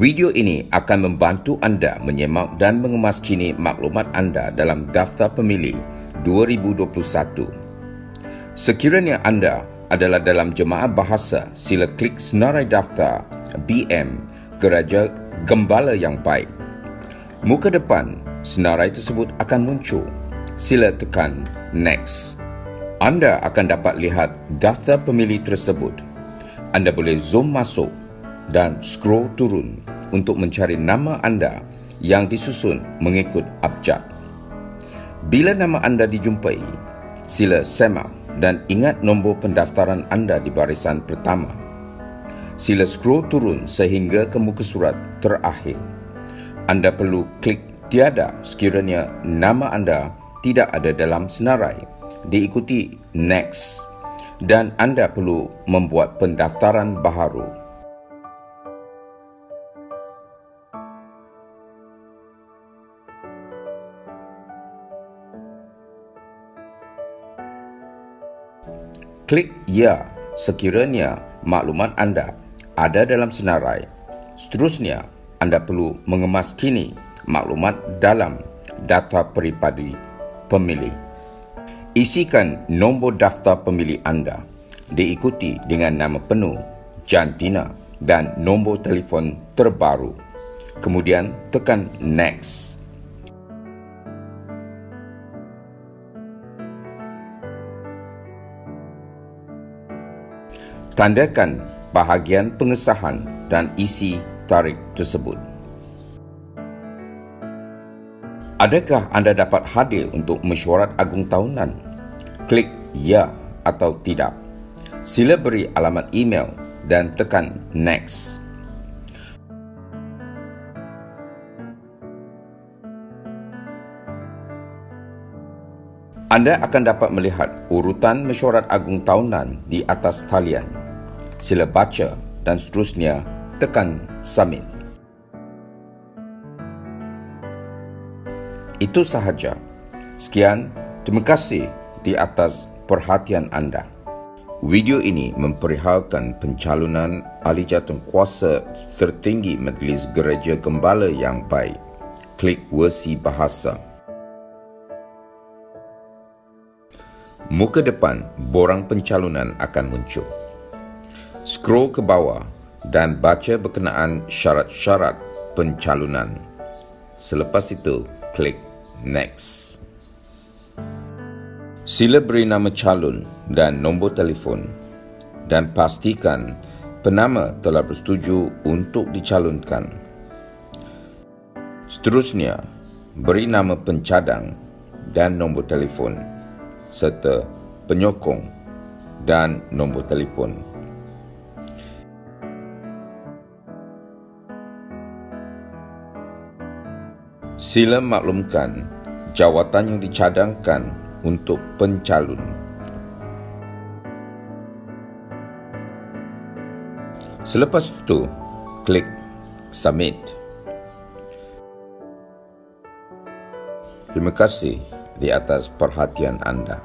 Video ini akan membantu anda menyemak dan mengemaskini maklumat anda dalam daftar pemilih 2021. Sekiranya anda adalah dalam jemaah bahasa, sila klik senarai daftar BM Gereja Gembala yang Baik. Muka depan senarai tersebut akan muncul. Sila tekan Next. Anda akan dapat lihat daftar pemilih tersebut. Anda boleh zoom masuk dan scroll turun untuk mencari nama anda yang disusun mengikut abjad. Bila nama anda dijumpai, sila semak dan ingat nombor pendaftaran anda di barisan pertama. Sila scroll turun sehingga ke muka surat terakhir. Anda perlu klik tiada sekiranya nama anda tidak ada dalam senarai. Diikuti Next dan anda perlu membuat pendaftaran baharu. Klik Ya sekiranya maklumat anda ada dalam senarai. Seterusnya, anda perlu mengemaskini maklumat dalam data peribadi pemilih. Isikan nombor daftar pemilih anda, diikuti dengan nama penuh, jantina dan nombor telefon terbaru. Kemudian tekan Next. Tandakan bahagian pengesahan dan isi tarikh tersebut. Adakah anda dapat hadir untuk mesyuarat agung tahunan? Klik Ya atau Tidak. Sila beri alamat email dan tekan Next. Anda akan dapat melihat urutan mesyuarat agung tahunan di atas talian. Sila baca dan seterusnya tekan Submit. Itu sahaja. Sekian, terima kasih di atas perhatian anda. Video ini memperihalkan pencalonan ahli jawatankuasa tertinggi Majlis Gereja Gembala yang Baik. Klik versi bahasa. Muka depan borang pencalonan akan muncul. Scroll ke bawah dan baca berkenaan syarat-syarat pencalonan. Selepas itu, klik Next. Sila beri nama calon dan nombor telefon dan pastikan penama telah bersetuju untuk dicalonkan. Seterusnya, beri nama pencadang dan nombor telefon serta penyokong dan nombor telefon. Sila maklumkan jawatan yang dicadangkan untuk pencalon. Selepas itu, klik Submit. Terima kasih di atas perhatian anda.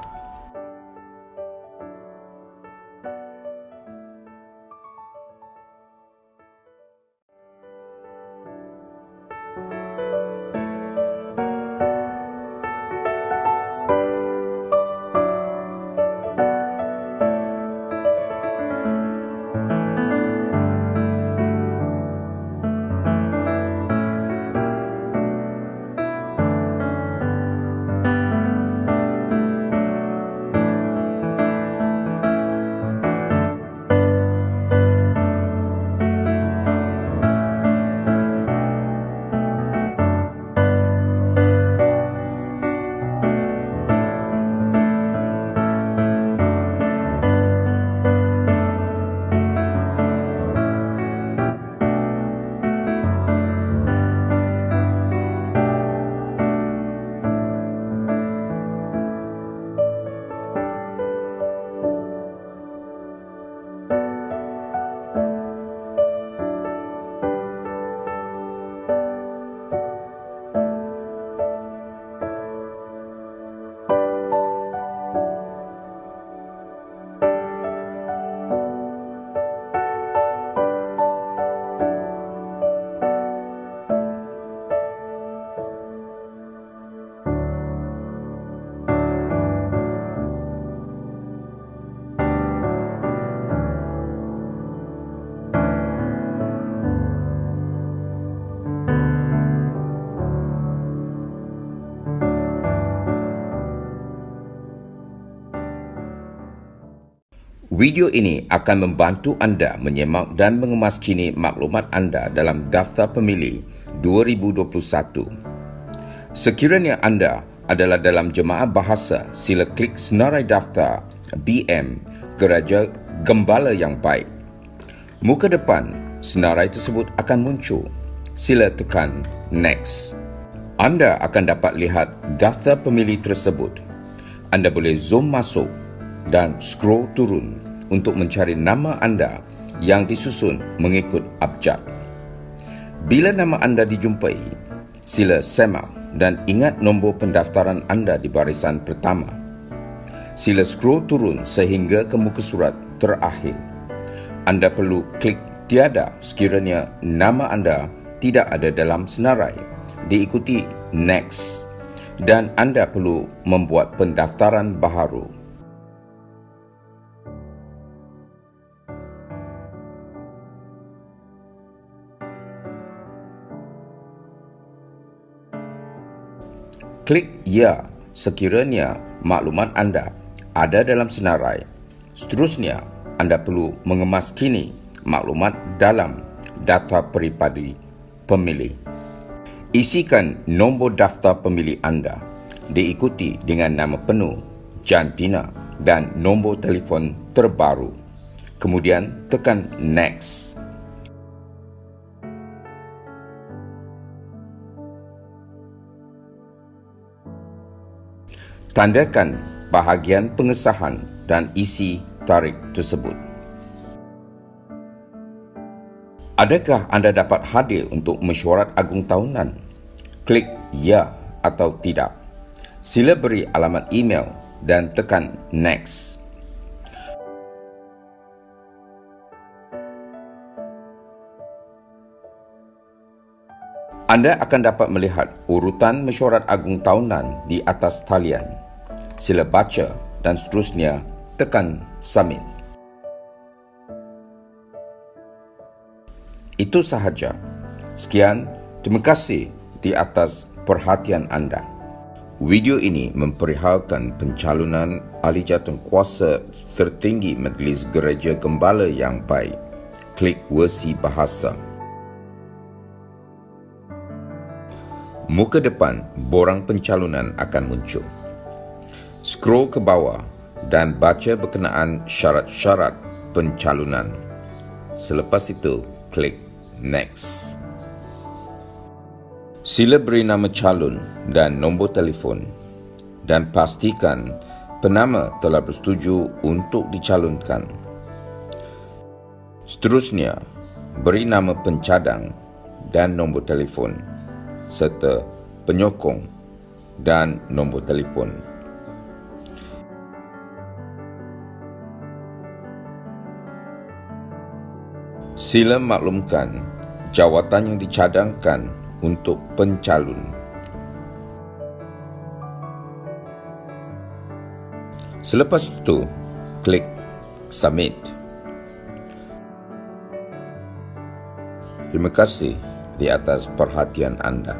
Video ini akan membantu anda menyemak dan mengemaskini maklumat anda dalam daftar pemilih 2021. Sekiranya anda adalah dalam jemaah bahasa, sila klik senarai daftar BM Geraja Gembala yang Baik. Muka depan senarai tersebut akan muncul. Sila tekan Next. Anda akan dapat lihat daftar pemilih tersebut. Anda boleh zoom masuk dan scroll turun untuk mencari nama anda yang disusun mengikut abjad. Bila nama anda dijumpai, sila semak dan ingat nombor pendaftaran anda di barisan pertama. Sila scroll turun sehingga ke muka surat terakhir. Anda perlu klik tiada sekiranya nama anda tidak ada dalam senarai, diikuti Next, dan anda perlu membuat pendaftaran baharu. Klik Ya sekiranya maklumat anda ada dalam senarai. Seterusnya, anda perlu mengemaskini maklumat dalam daftar peribadi pemilih. Isikan nombor daftar pemilih anda, diikuti dengan nama penuh, jantina dan nombor telefon terbaru. Kemudian tekan Next. Tandakan bahagian pengesahan dan isi tarikh tersebut. Adakah anda dapat hadir untuk mesyuarat agung tahunan? Klik Ya atau Tidak. Sila beri alamat email dan tekan Next. Anda akan dapat melihat urutan mesyuarat agung tahunan di atas talian. Sila baca dan seterusnya tekan Submit. Itu sahaja. Sekian, terima kasih di atas perhatian anda. Video ini memperihalkan pencalonan ahli jawatankuasa tertinggi Majlis Gereja Gembala yang Baik. Klik versi bahasa. Muka depan borang pencalonan akan muncul. Scroll ke bawah dan baca berkenaan syarat-syarat pencalonan. Selepas itu, klik Next. Sila beri nama calon dan nombor telefon dan pastikan penama telah bersetuju untuk dicalonkan. Seterusnya, beri nama pencadang dan nombor telefon serta penyokong dan nombor telefon. Sila maklumkan jawatan yang dicadangkan untuk pencalon. Selepas itu, klik Submit. Terima kasih di atas perhatian anda.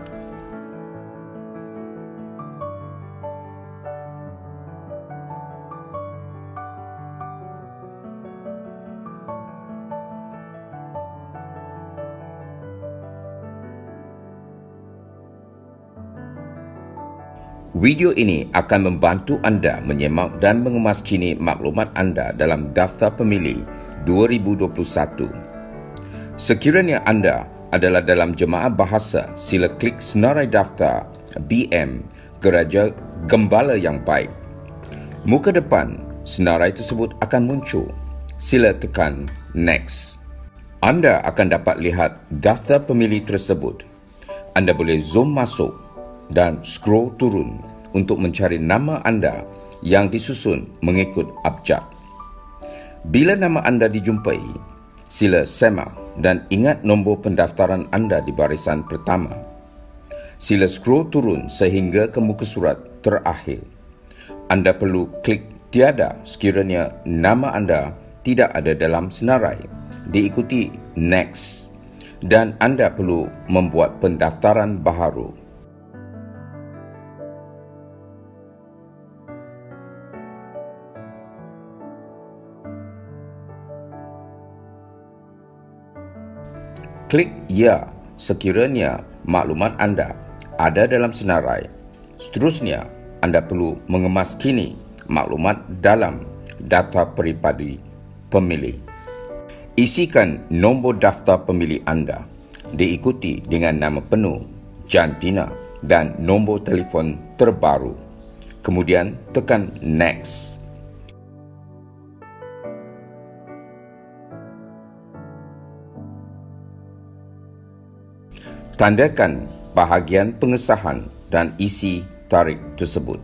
Video ini akan membantu anda menyemak dan mengemaskini maklumat anda dalam daftar pemilih 2021. Sekiranya anda adalah dalam jemaah bahasa, sila klik senarai daftar BM Geraja Gembala yang Baik. Muka depan senarai tersebut akan muncul. Sila tekan Next. Anda akan dapat lihat daftar pemilih tersebut. Anda boleh zoom masuk dan scroll turun untuk mencari nama anda yang disusun mengikut abjad. Bila nama anda dijumpai, sila semak dan ingat nombor pendaftaran anda di barisan pertama. Sila scroll turun sehingga ke muka surat terakhir. Anda perlu klik tiada sekiranya nama anda tidak ada dalam senarai, diikuti Next, dan anda perlu membuat pendaftaran baharu. Klik Ya sekiranya maklumat anda ada dalam senarai. Seterusnya, anda perlu mengemaskini maklumat dalam daftar peribadi pemilih. Isikan nombor daftar pemilih anda, diikuti dengan nama penuh, jantina dan nombor telefon terbaru. Kemudian tekan Next. Tandakan bahagian pengesahan dan isi tarikh tersebut.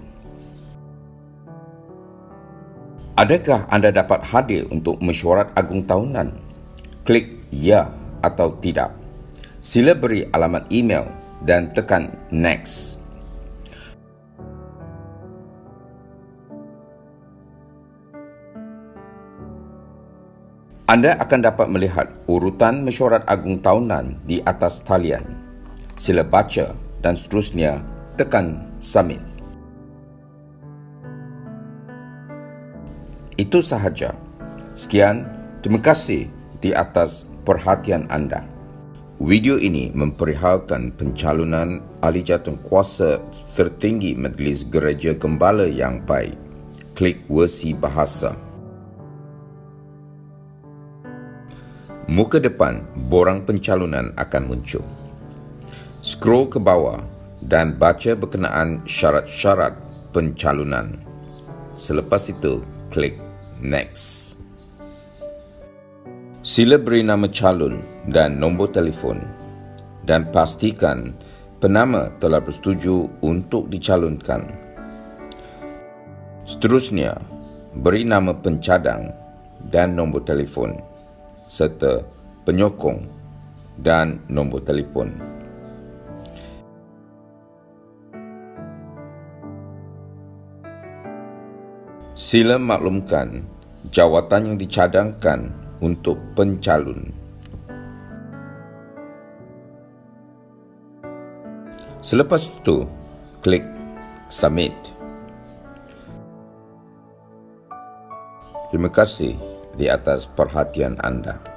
Adakah anda dapat hadir untuk mesyuarat agung tahunan? Klik Ya atau Tidak. Sila beri alamat email dan tekan Next. Anda akan dapat melihat urutan mesyuarat agung tahunan di atas talian. Sila baca dan seterusnya tekan Submit. Itu sahaja. Sekian, terima kasih di atas perhatian anda. Video ini memperihalkan pencalonan ahli jawatankuasa tertinggi Majlis Gereja Gembala yang baik. Klik versi bahasa. Muka depan borang pencalonan akan muncul. Scroll ke bawah dan baca berkenaan syarat-syarat pencalonan. Selepas itu, klik Next. Sila beri nama calon dan nombor telefon dan pastikan penama telah bersetuju untuk dicalonkan. Seterusnya, beri nama pencadang dan nombor telefon serta penyokong dan nombor telefon. Sila maklumkan jawatan yang dicadangkan untuk pencalon. Selepas itu, klik Submit. Terima kasih di atas perhatian anda.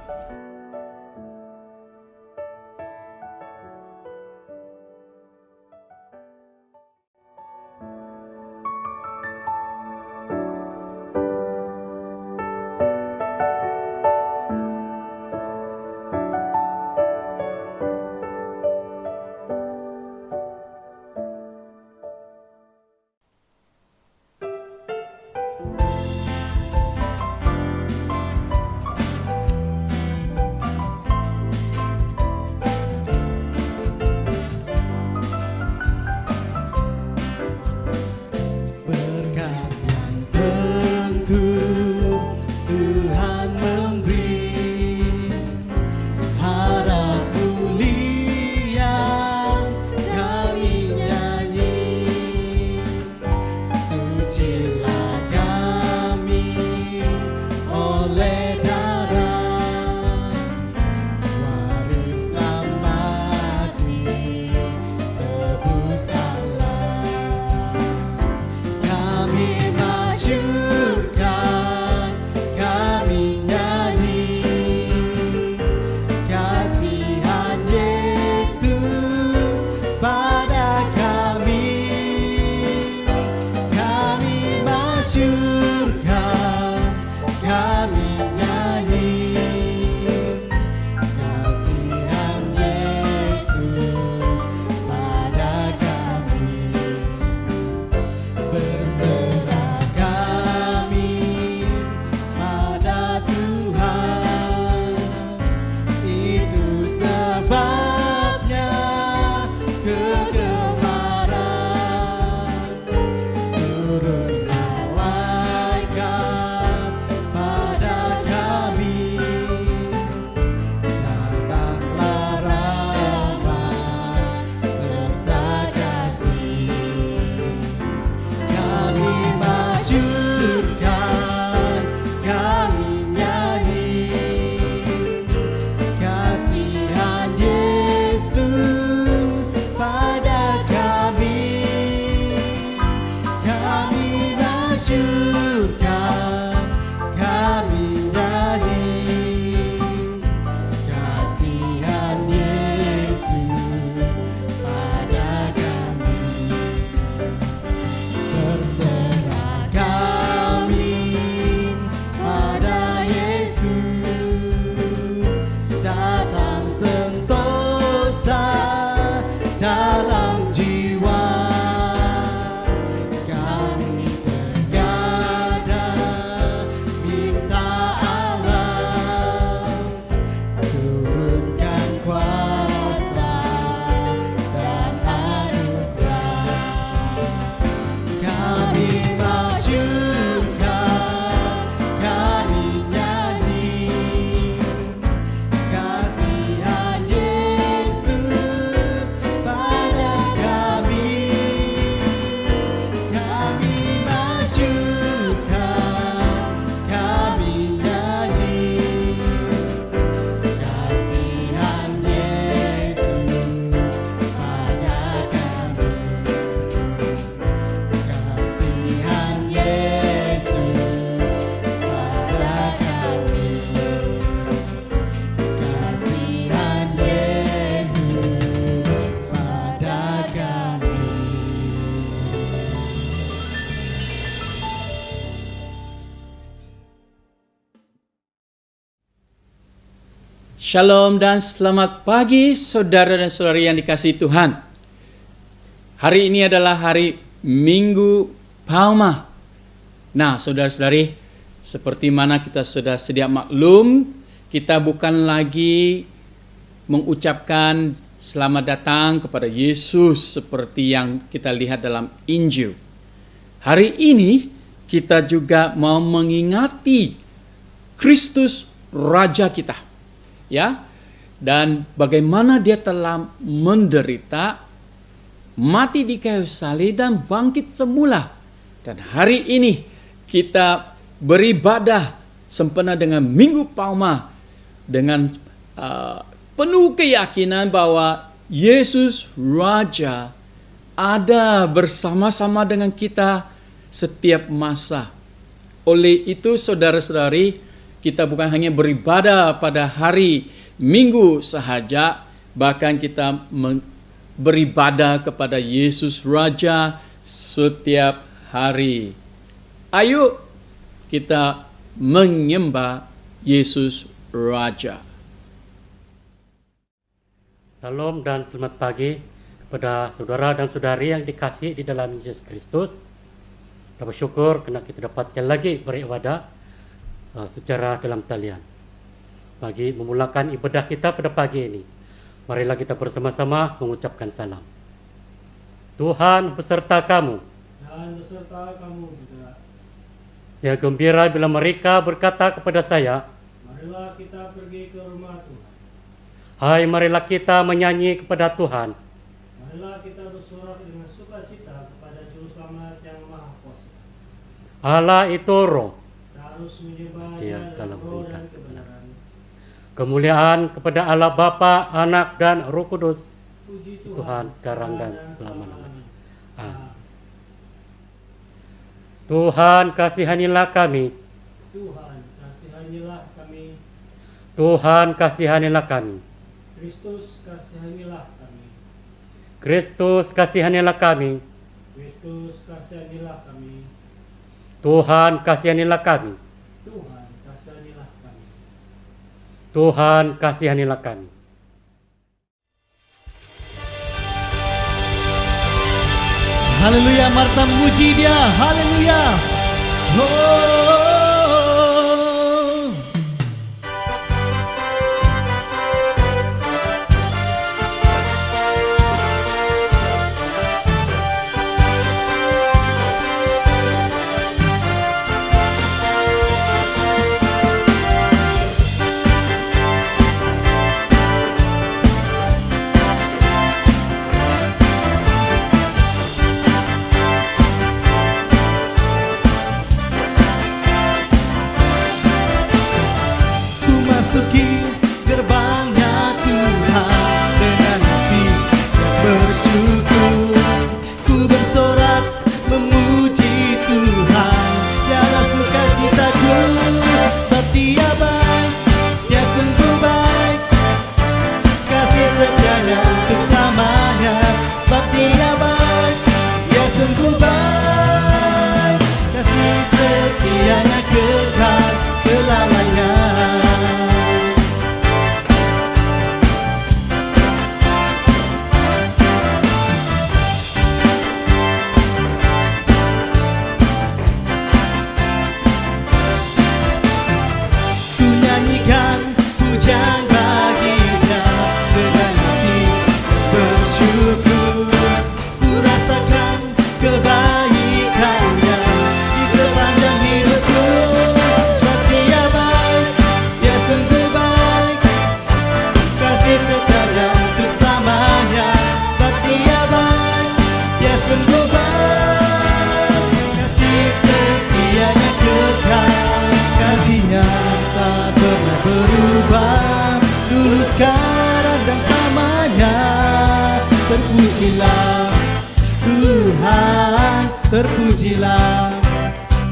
Shalom dan selamat pagi saudara dan saudari yang dikasihi Tuhan. Hari ini adalah hari Minggu Palma. Nah, saudara-saudari, seperti mana kita sudah sedia maklum, kita bukan lagi mengucapkan selamat datang kepada Yesus seperti yang kita lihat dalam Injil. Hari ini kita juga mau mengingati Kristus Raja kita. Ya, dan bagaimana dia telah menderita, mati di kayu salib dan bangkit semula. Dan hari ini kita beribadah sempena dengan Minggu Palma dengan penuh keyakinan bahwa Yesus Raja ada bersama-sama dengan kita setiap masa. Oleh itu saudara-saudari, kita bukan hanya beribadah pada hari Minggu sahaja, bahkan kita beribadah kepada Yesus Raja setiap hari. Ayo kita menyembah Yesus Raja. Salam dan selamat pagi kepada saudara dan saudari yang dikasihi di dalam Yesus Kristus. Kita bersyukur kerana kita dapatkan lagi beribadah secara dalam talian. Bagi memulakan ibadah kita pada pagi ini, marilah kita bersama-sama mengucapkan salam. Tuhan beserta kamu. Dan beserta kamu juga. Saya gembira bila mereka berkata kepada saya, Marilah kita pergi ke rumah Tuhan. hai, marilah kita menyanyi kepada Tuhan. Marilah kita bersorak dengan sukacita kepada Juru Selamat yang Maha Kuasa. Allah itu roh. Harus menyembah Dia Dia dalam dalam roh roh dan dan kebenaran. Kemuliaan kepada Allah Bapa, Anak dan Roh Kudus. Puji Tuhan sekarang dan selama-lamanya. Amin. Amin. Tuhan kasihanilah kami. Tuhan, kasihanilah kami. Tuhan kasihanilah kami. Kristus, kasihanilah kami. Kristus kasihanilah kami. Kristus, kasihanilah kami. Tuhan kasihanilah kami. Tuhan, kasihanilah kami. Tuhan kasihanilah kami. Haleluya, Marta memuji Dia. Haleluya. Oh. Terpujilah Tuhan, terpujilah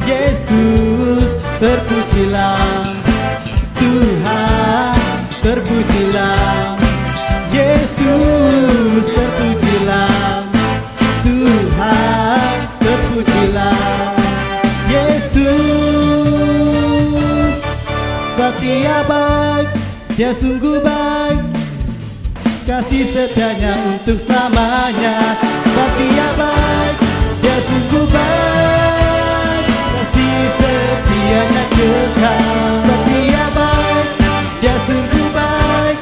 Yesus, terpujilah Tuhan, terpujilah Yesus, terpujilah Tuhan, terpujilah Yesus. Sebab Dia baik, Dia sungguh baik, kasih setianya untuk selamanya. Sebab dia baik, dia sungguh baik, kasih setianya kekal. Sebab dia baik, dia sungguh baik,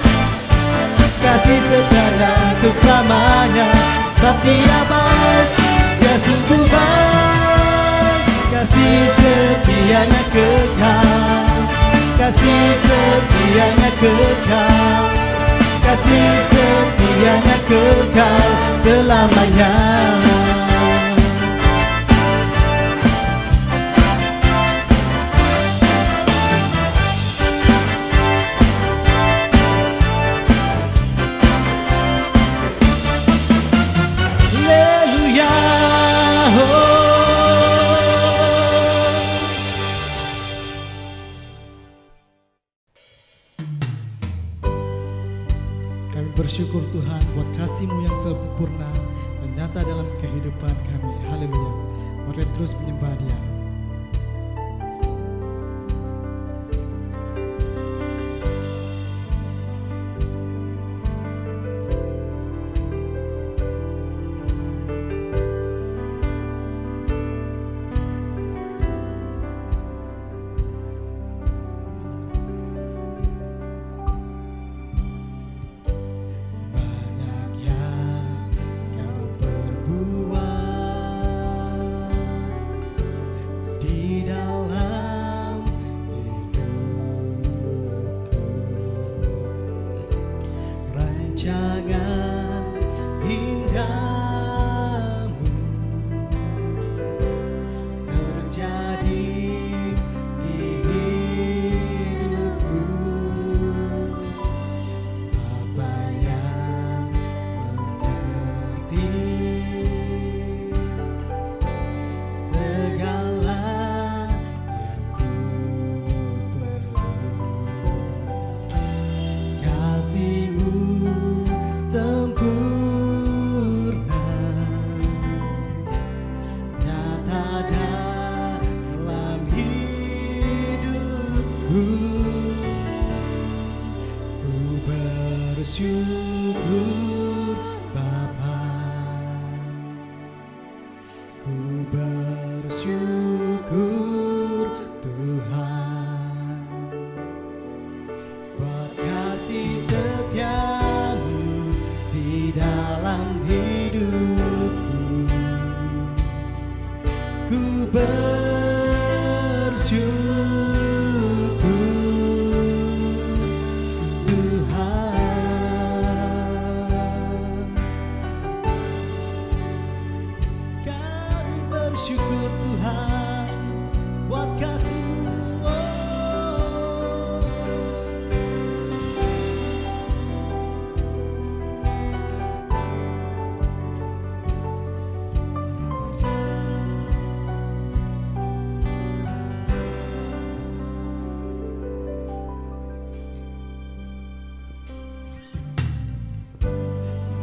kasih setianya untuk selamanya. Sebab dia baik, dia sungguh baik, kasih setianya kekal. Kasih setianya kekal, kasih setianya kekal selamanya. Haleluya, Kami bersyukur Tuhan buat kasih-Mu yang sempurna dan nyata dalam kehidupan kami. Haleluya. Mari terus menyembah Dia. Banyak yang Kau perbuat di dalam hidupku. Rancangan indahmu terjadi di hidupku. Apa yang mengerti segala yang ku perlu. Kasih-Mu sempurna, nyata dalam hidupku. Ku bersyukur Bapa, ku bersyukur Tuhan, buat kasih setia-Mu di dalam hidupku. Ku bersyukur Tuhan. Kami bersyukur Tuhan buat kasih-Mu.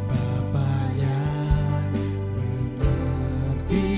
Bapa yang mengerti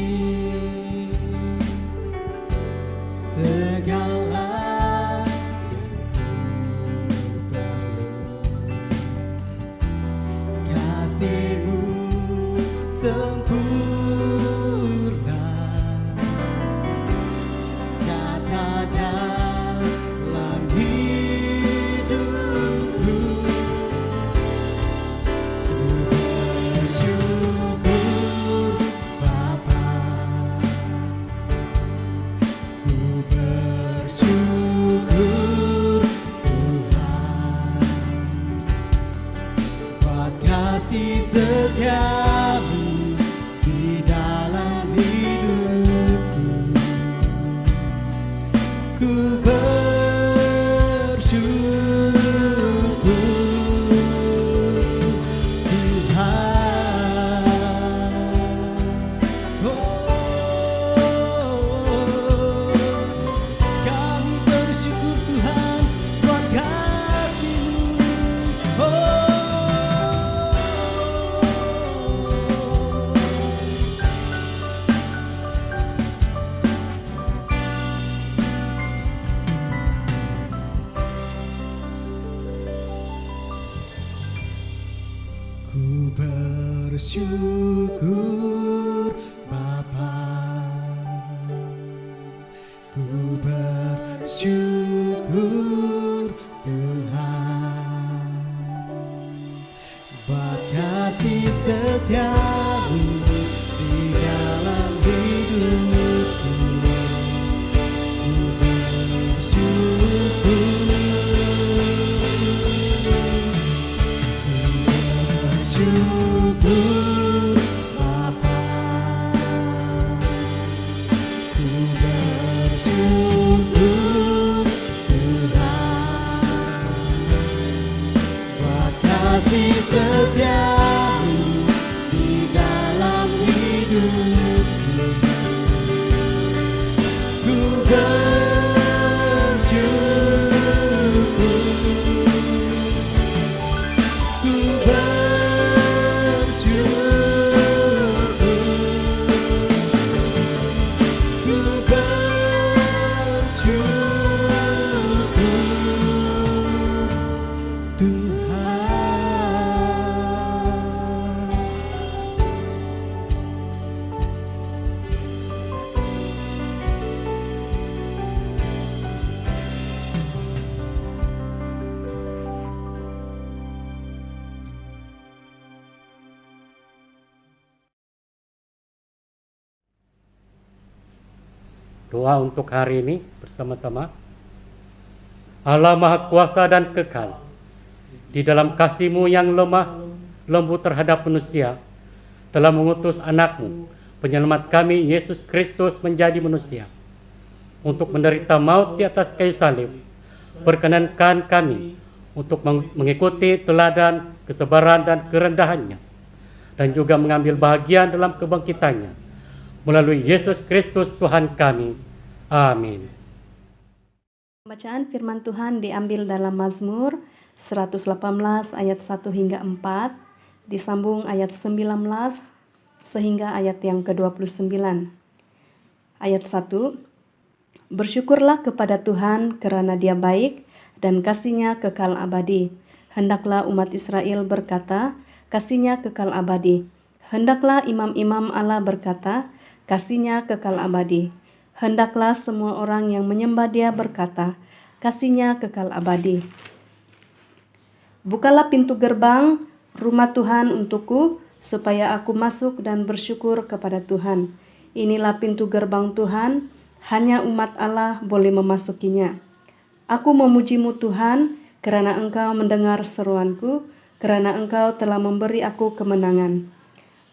bersyukur Bapa, ku bersyukur Tuhan, buat kasih setiamu di dalam hidupku. Ku bersyukur Bapa, ku bersyukur Tuhan, buat kasih setiamu di dalam hidupku. Ku bersyukur, ku bersyukur, ku bersyukur Tuhan. Doa untuk hari ini bersama-sama. Allah Maha Kuasa dan Kekal, di dalam kasih-Mu yang lemah lembut terhadap manusia, telah mengutus anak-Mu, penyelamat kami, Yesus Kristus, menjadi manusia, untuk menderita maut di atas kayu salib. Perkenankan kami untuk mengikuti teladan kesabaran dan kerendahannya, dan juga mengambil bahagian dalam kebangkitannya, melalui Yesus Kristus Tuhan kami. Amin. Bacaan firman Tuhan diambil dalam Mazmur 118 ayat 1 hingga 4, disambung ayat 19 sehingga ayat yang ke-29. Ayat 1, bersyukurlah kepada Tuhan kerana Dia baik dan kasih-Nya kekal abadi. Hendaklah umat Israel berkata, kasih-Nya kekal abadi. Hendaklah imam-imam Allah berkata, kasih-Nya kekal abadi. Hendaklah semua orang yang menyembah Dia berkata, kasih-Nya kekal abadi. Bukalah pintu gerbang rumah Tuhan untukku, supaya aku masuk dan bersyukur kepada Tuhan. Inilah pintu gerbang Tuhan, hanya umat Allah boleh memasukinya. Aku memuji-Mu Tuhan, kerana Engkau mendengar seruanku, kerana Engkau telah memberi aku kemenangan.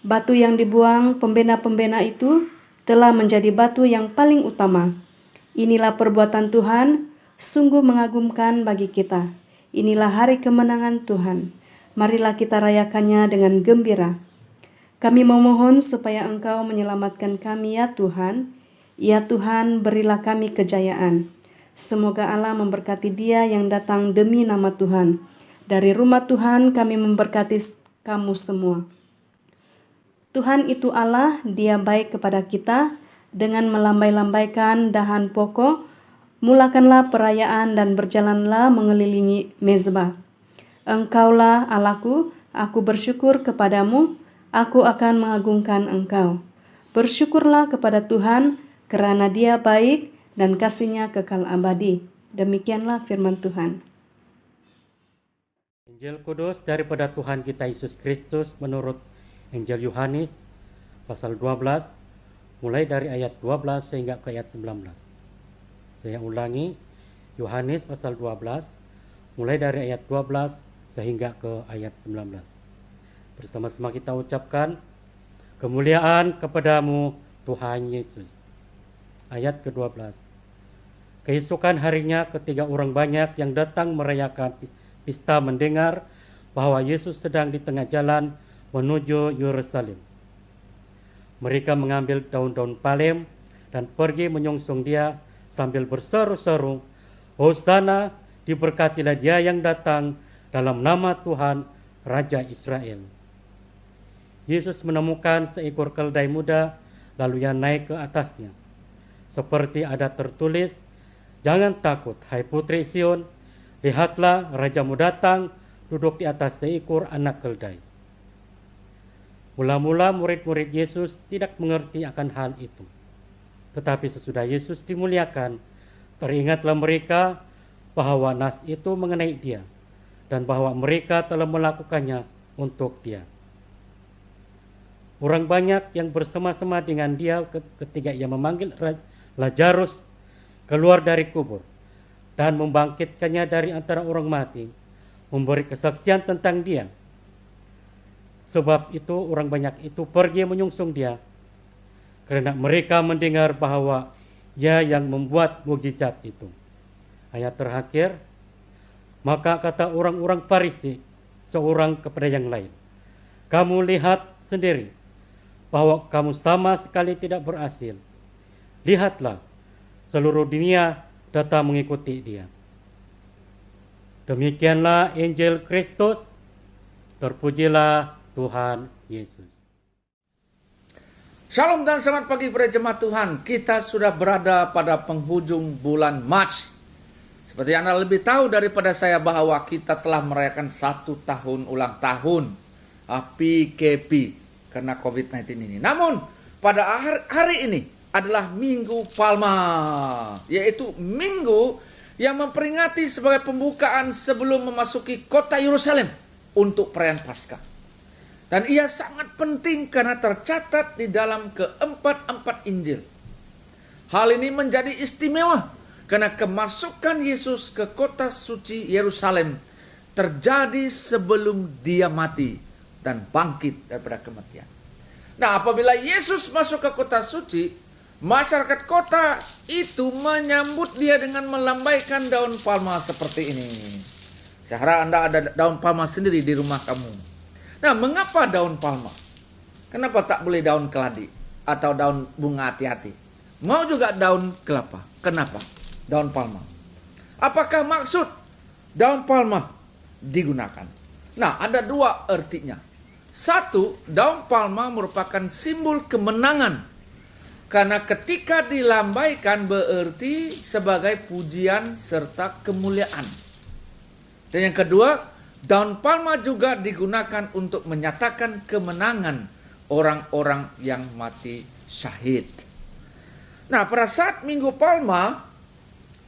Batu yang dibuang pembena-pembena itu telah menjadi batu yang paling utama. Inilah perbuatan Tuhan, sungguh mengagumkan bagi kita. Inilah hari kemenangan Tuhan. Marilah kita rayakannya dengan gembira. Kami memohon supaya Engkau menyelamatkan kami, ya Tuhan. Ya Tuhan, berilah kami kejayaan. Semoga Allah memberkati dia yang datang demi nama Tuhan. Dari rumah Tuhan kami memberkati kamu semua. Tuhan itu Allah, Dia baik kepada kita. Dengan melambai-lambaikan dahan pokok, mulakanlah perayaan dan berjalanlah mengelilingi mezbah. Engkaulah Allahku, aku bersyukur kepadamu, aku akan mengagungkan Engkau. Bersyukurlah kepada Tuhan, kerana Dia baik dan kasih-Nya kekal abadi. Demikianlah firman Tuhan. Injil Kudus daripada Tuhan kita Yesus Kristus menurut Injil Yohanes pasal 12 mulai dari ayat 12 sehingga ke ayat 19. Saya ulangi, Yohanes pasal 12 mulai dari ayat 12 sehingga ke ayat 19. Bersama-sama kita ucapkan, kemuliaan kepadamu Tuhan Yesus. Ayat ke-12. Keesokan harinya ketiga orang banyak yang datang merayakan pesta mendengar bahwa Yesus sedang di tengah jalan menuju Yerusalem. Mereka mengambil daun-daun palem dan pergi menyongsong Dia sambil berseru-seru, Hosana, diberkatilah Dia yang datang dalam nama Tuhan, Raja Israel. Yesus menemukan seekor keledai muda, lalu Ia naik ke atasnya. Seperti ada tertulis, jangan takut, hai putri Sion, lihatlah Rajamu datang, duduk di atas seekor anak keledai. Mula-mula murid-murid Yesus tidak mengerti akan hal itu. Tetapi sesudah Yesus dimuliakan, teringatlah mereka bahwa nas itu mengenai dia, dan bahwa mereka telah melakukannya untuk dia. Orang banyak yang bersama-sama dengan dia ketika ia memanggil Lazarus keluar dari kubur dan membangkitkannya dari antara orang mati, memberi kesaksian tentang dia. Sebab itu orang banyak itu pergi menyungsung dia, karena mereka mendengar bahwa ia yang membuat mukjizat itu. Ayat terakhir, maka kata orang-orang Farisi seorang kepada yang lain, kamu lihat sendiri bahwa kamu sama sekali tidak berhasil. Lihatlah, seluruh dunia datang mengikuti dia. Demikianlah Injil Kristus. Terpujilah Tuhan Yesus. Shalom dan selamat pagi para jemaat Tuhan. Kita sudah berada pada penghujung bulan Mac. Seperti Anda lebih tahu daripada saya bahwa kita telah merayakan 1 tahun ulang tahun PKP karena COVID-19 ini. Namun pada hari ini adalah Minggu Palma, yaitu minggu yang memperingati sebagai pembukaan sebelum memasuki kota Yerusalem untuk perayaan Paskah. Dan ia sangat penting karena tercatat di dalam keempat-empat Injil. Hal ini menjadi istimewa karena kemasukan Yesus ke kota suci Yerusalem terjadi sebelum dia mati dan bangkit daripada kematian. Nah, apabila Yesus masuk ke kota suci, masyarakat kota itu menyambut dia dengan melambaikan daun palma seperti ini. Saya harap Anda ada daun palma sendiri di rumah kamu. Nah, mengapa daun palma? Kenapa tak boleh daun keladi atau daun bunga hati-hati? Mau juga daun kelapa. Kenapa daun palma? Apakah maksud daun palma digunakan? Nah, ada dua artinya. Satu, daun palma merupakan simbol kemenangan. Karena ketika dilambaikan berarti sebagai pujian serta kemuliaan. Dan yang kedua, daun palma juga digunakan untuk menyatakan kemenangan orang-orang yang mati syahid. Nah, pada saat Minggu Palma,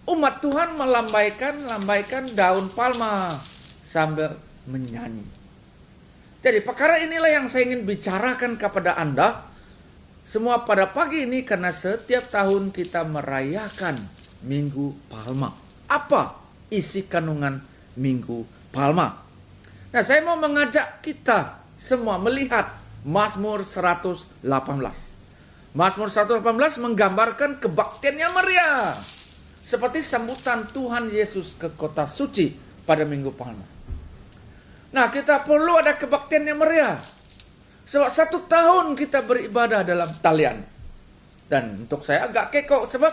umat Tuhan melambaikan daun palma sambil menyanyi. Jadi perkara inilah yang saya ingin bicarakan kepada Anda semua pada pagi ini, karena setiap tahun kita merayakan Minggu Palma. Apa isi kandungan Minggu Palma? Nah, saya mau mengajak kita semua melihat Mazmur 118. Mazmur 118 menggambarkan kebaktiannya Maria, seperti sambutan Tuhan Yesus ke kota suci pada Minggu Palma. Nah, kita perlu ada kebaktiannya Maria. Sebab 1 tahun kita beribadah dalam talian. Dan untuk saya agak kekok, sebab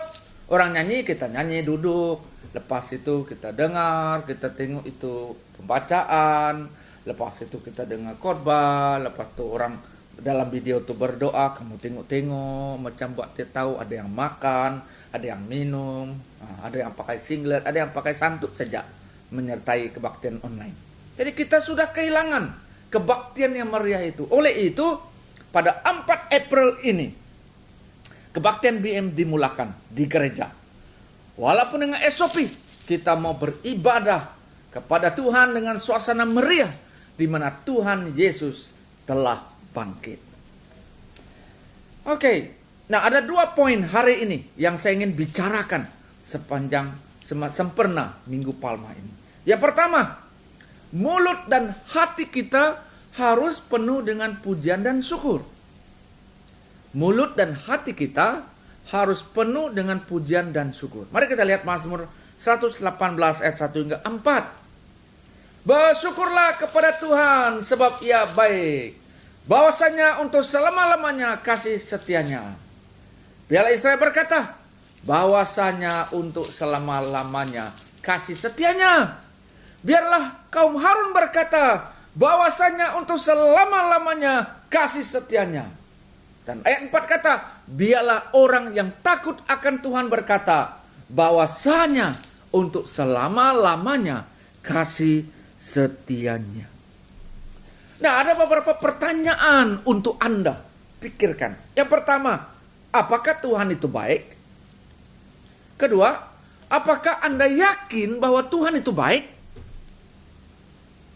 orang nyanyi, kita nyanyi duduk. Lepas itu kita dengar, kita tengok itu pembacaan. Lepas itu kita dengar khotbah. Lepas itu orang dalam video itu berdoa, kamu tengok-tengok. Macam buat dia tahu ada yang makan, ada yang minum, ada yang pakai singlet, ada yang pakai santut saja menyertai kebaktian online. Jadi kita sudah kehilangan kebaktian yang Maria itu. Oleh itu, pada 4 April ini, kebaktian BM dimulakan di gereja. Walaupun dengan SOP, kita mau beribadah kepada Tuhan dengan suasana meriah, di mana Tuhan Yesus telah bangkit. Oke, nah ada 2 poin hari ini yang saya ingin bicarakan sepanjang sempurna Minggu Palma ini. Yang pertama, mulut dan hati kita harus penuh dengan pujian dan syukur. Mulut dan hati kita harus penuh dengan pujian dan syukur. Mari kita lihat Mazmur 118 ayat 1 hingga 4. Bersyukurlah kepada Tuhan sebab ia baik. Bahwasanya untuk selama-lamanya kasih setianya. Biarlah Israel berkata, bahwasanya untuk selama-lamanya kasih setianya. Biarlah kaum Harun berkata, bahwasanya untuk selama-lamanya kasih setianya. Dan ayat 4 kata, biarlah orang yang takut akan Tuhan berkata, bahwasanya untuk selama-lamanya kasih setianya. Nah, ada beberapa pertanyaan untuk Anda pikirkan. Yang pertama, apakah Tuhan itu baik? Kedua, apakah Anda yakin bahwa Tuhan itu baik?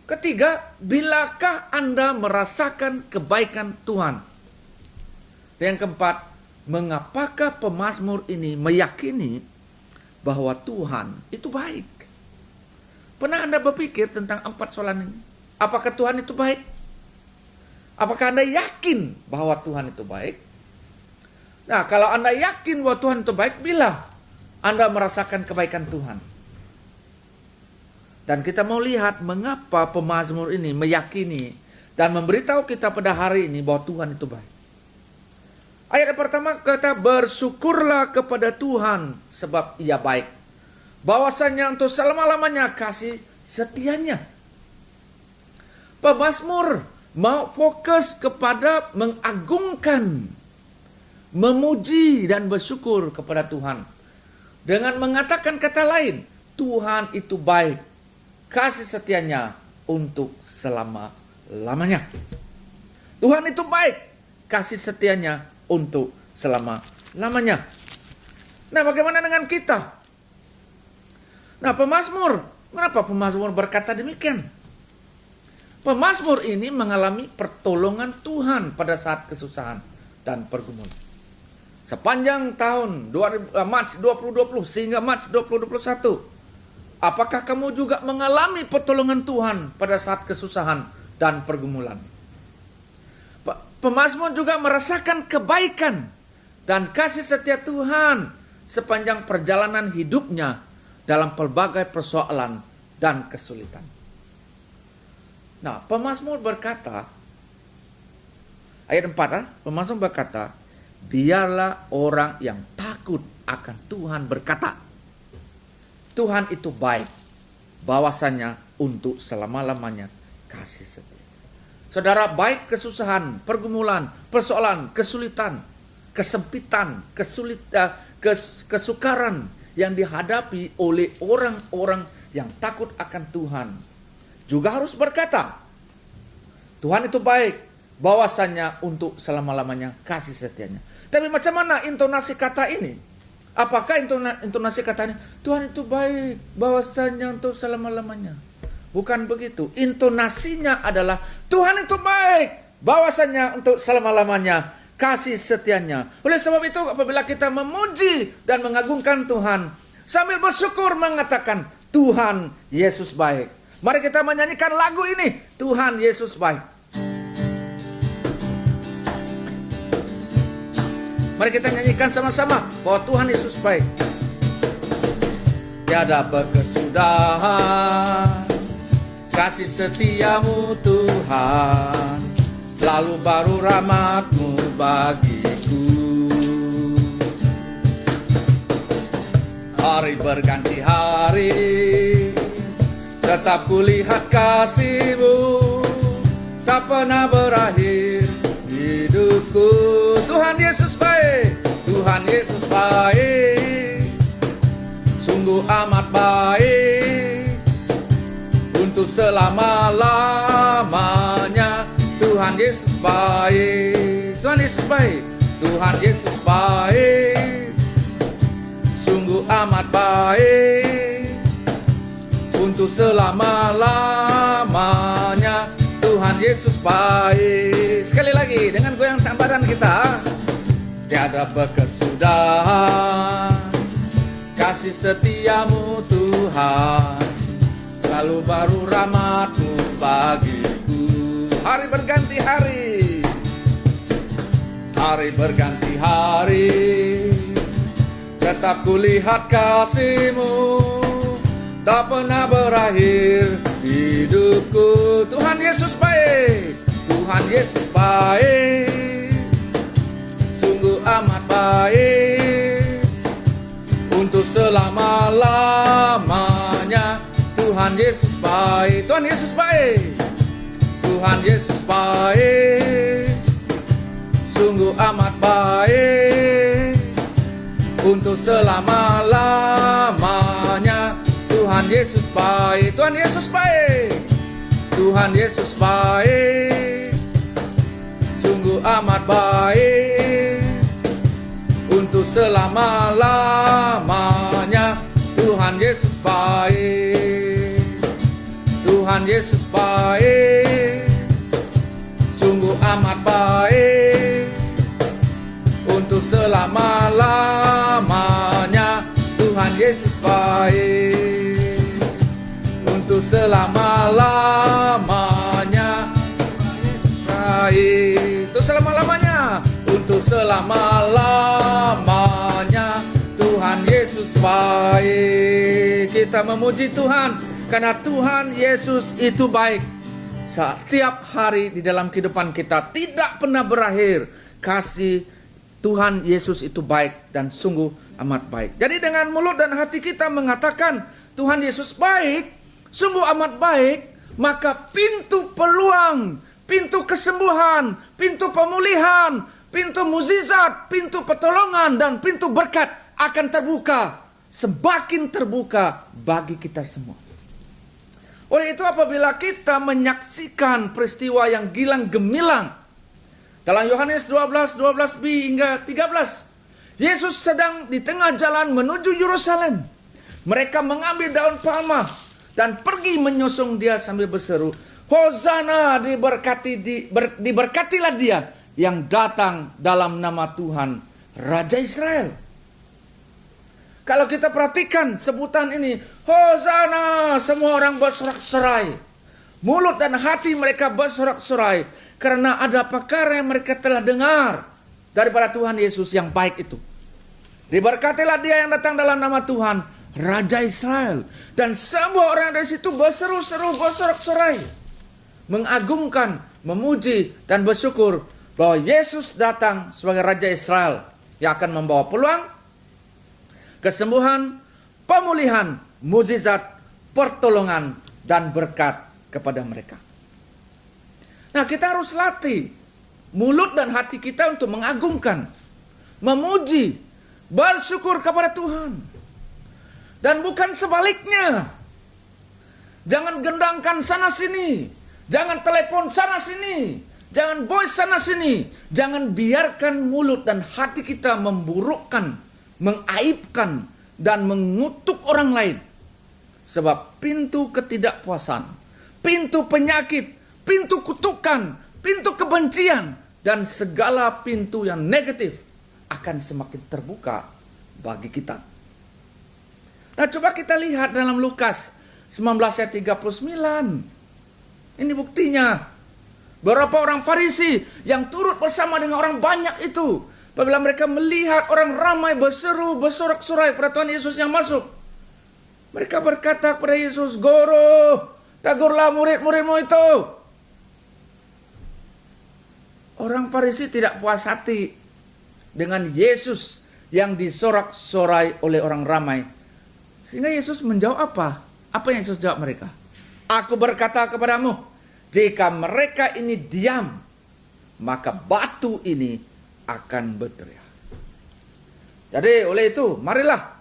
Ketiga, bilakah Anda merasakan kebaikan Tuhan? Dan yang keempat, mengapakah pemazmur ini meyakini bahwa Tuhan itu baik? Pernah Anda berpikir tentang 4 soalan ini? Apakah Tuhan itu baik? Apakah Anda yakin bahwa Tuhan itu baik? Nah, kalau Anda yakin bahwa Tuhan itu baik, bila Anda merasakan kebaikan Tuhan? Dan kita mau lihat mengapa pemazmur ini meyakini dan memberitahu kita pada hari ini bahwa Tuhan itu baik. Ayat yang pertama kata, bersyukurlah kepada Tuhan sebab Ia baik. Bahwasanya untuk selama-lamanya kasih setianya. Pemazmur mau fokus kepada mengagungkan, memuji dan bersyukur kepada Tuhan. Dengan mengatakan kata lain, Tuhan itu baik. Kasih setianya untuk selama-lamanya. Tuhan itu baik. Kasih setianya untuk selama-lamanya. Nah, bagaimana dengan kita? Nah, pemazmur. Kenapa pemazmur berkata demikian? Pemazmur ini mengalami pertolongan Tuhan pada saat kesusahan dan pergumulan. Sepanjang tahun Maret 2020 sehingga Maret 2021. Apakah kamu juga mengalami pertolongan Tuhan pada saat kesusahan dan pergumulan? Pemazmur juga merasakan kebaikan dan kasih setia Tuhan sepanjang perjalanan hidupnya dalam pelbagai persoalan dan kesulitan. Nah, pemazmur berkata, ayat 4, pemazmur berkata, biarlah orang yang takut akan Tuhan berkata, Tuhan itu baik, bahwasanya untuk selama-lamanya kasih setia. Saudara, baik kesusahan, pergumulan, persoalan, kesulitan, kesempitan, kesukaran yang dihadapi oleh orang-orang yang takut akan Tuhan, juga harus berkata, Tuhan itu baik, bahwasanya untuk selama-lamanya kasih setianya. Tapi macam mana intonasi kata ini? Apakah intonasi kata ini, Tuhan itu baik, bahwasanya untuk selama-lamanya? Bukan begitu. Intonasinya adalah, Tuhan itu baik, bahwasanya untuk selama-lamanya kasih setianya. Oleh sebab itu, apabila kita memuji dan mengagungkan Tuhan, sambil bersyukur mengatakan, Tuhan Yesus baik. Mari kita menyanyikan lagu ini, Tuhan Yesus baik. Mari kita nyanyikan sama-sama bahwa Tuhan Yesus baik. Tiada berkesudahan kasih setiamu Tuhan, selalu baru rahmat-Mu bagiku. Hari berganti hari, tetap kulihat kasih-Mu, tak pernah berakhir hidupku. Tuhan Yesus baik, Tuhan Yesus baik, sungguh amat baik, untuk selama-lamanya. Tuhan Yesus baik, Tuhan Yesus baik, Tuhan Yesus baik, sungguh amat baik, untuk selama-lamanya. Tuhan Yesus baik. Sekali lagi dengan goyang badan kita. Tiada berkesudahan kasih setiamu Tuhan, selalu baru rahmat-Mu bagiku. Hari berganti hari, hari berganti hari, tetap kulihat kasih-Mu, tak pernah berakhir hidupku. Tuhan Yesus baik, Tuhan Yesus baik, sungguh amat baik, untuk selama-lamanya. Tuhan Yesus baik, Tuhan Yesus baik, Tuhan Yesus baik, sungguh amat baik, untuk selama-lamanya. Tuhan Yesus baik, Tuhan Yesus baik, Tuhan Yesus baik, sungguh amat baik, untuk selama-lamanya. Tuhan Yesus baik, Tuhan Yesus baik, sungguh amat baik, untuk selama-lamanya. Tuhan Yesus baik, untuk selama-lamanya. Baik, untuk selama-lamanya, untuk selama-lamanya. Tuhan Yesus baik. Kita memuji Tuhan karena Tuhan Yesus itu baik. Setiap hari di dalam kehidupan kita tidak pernah berakhir. Kasih Tuhan Yesus itu baik dan sungguh amat baik. Jadi dengan mulut dan hati kita mengatakan Tuhan Yesus baik, sungguh amat baik, maka pintu peluang, pintu kesembuhan, pintu pemulihan, pintu mukjizat, pintu pertolongan, dan pintu berkat akan terbuka, semakin terbuka bagi kita semua. Oleh itu apabila kita menyaksikan peristiwa yang gilang gemilang dalam Yohanes 12b hingga 13, Yesus sedang di tengah jalan menuju Yerusalem. Mereka mengambil daun palma dan pergi menyusung dia sambil berseru, Hosana, diberkatilah dia yang datang dalam nama Tuhan, Raja Israel. Kalau kita perhatikan sebutan ini, Hosana, semua orang bersorak-sorai. Mulut dan hati mereka bersorak-sorai karena ada perkara yang mereka telah dengar daripada Tuhan Yesus yang baik itu. Diberkatilah dia yang datang dalam nama Tuhan, Raja Israel. Dan semua orang dari situ berseru-seru, bersorak-sorai, mengagungkan, memuji, dan bersyukur bahwa Yesus datang sebagai Raja Israel yang akan membawa peluang, kesembuhan, pemulihan, mukjizat, pertolongan, dan berkat kepada mereka. Nah, kita harus latih mulut dan hati kita untuk mengagungkan, memuji, bersyukur kepada Tuhan. Dan bukan sebaliknya. Jangan gendangkan sana sini, jangan telepon sana sini, jangan voice sana sini. Jangan biarkan mulut dan hati kita memburukkan, mengaibkan, dan mengutuk orang lain. Sebab pintu ketidakpuasan, pintu penyakit, pintu kutukan, pintu kebencian, dan segala pintu yang negatif akan semakin terbuka bagi kita. Nah, coba kita lihat dalam Lukas 19 ayat 39. Ini buktinya. Beberapa orang Farisi yang turut bersama dengan orang banyak itu, apabila mereka melihat orang ramai berseru, bersorak-sorai pada Tuhan Yesus yang masuk, mereka berkata kepada Yesus, Guru, tegurlah murid-muridmu itu. Orang Farisi tidak puas hati dengan Yesus yang disorak-sorai oleh orang ramai. Sehingga Yesus menjawab apa? Apa yang Yesus jawab mereka? Aku berkata kepadamu, jika mereka ini diam, maka batu ini akan berteriak. Jadi oleh itu, marilah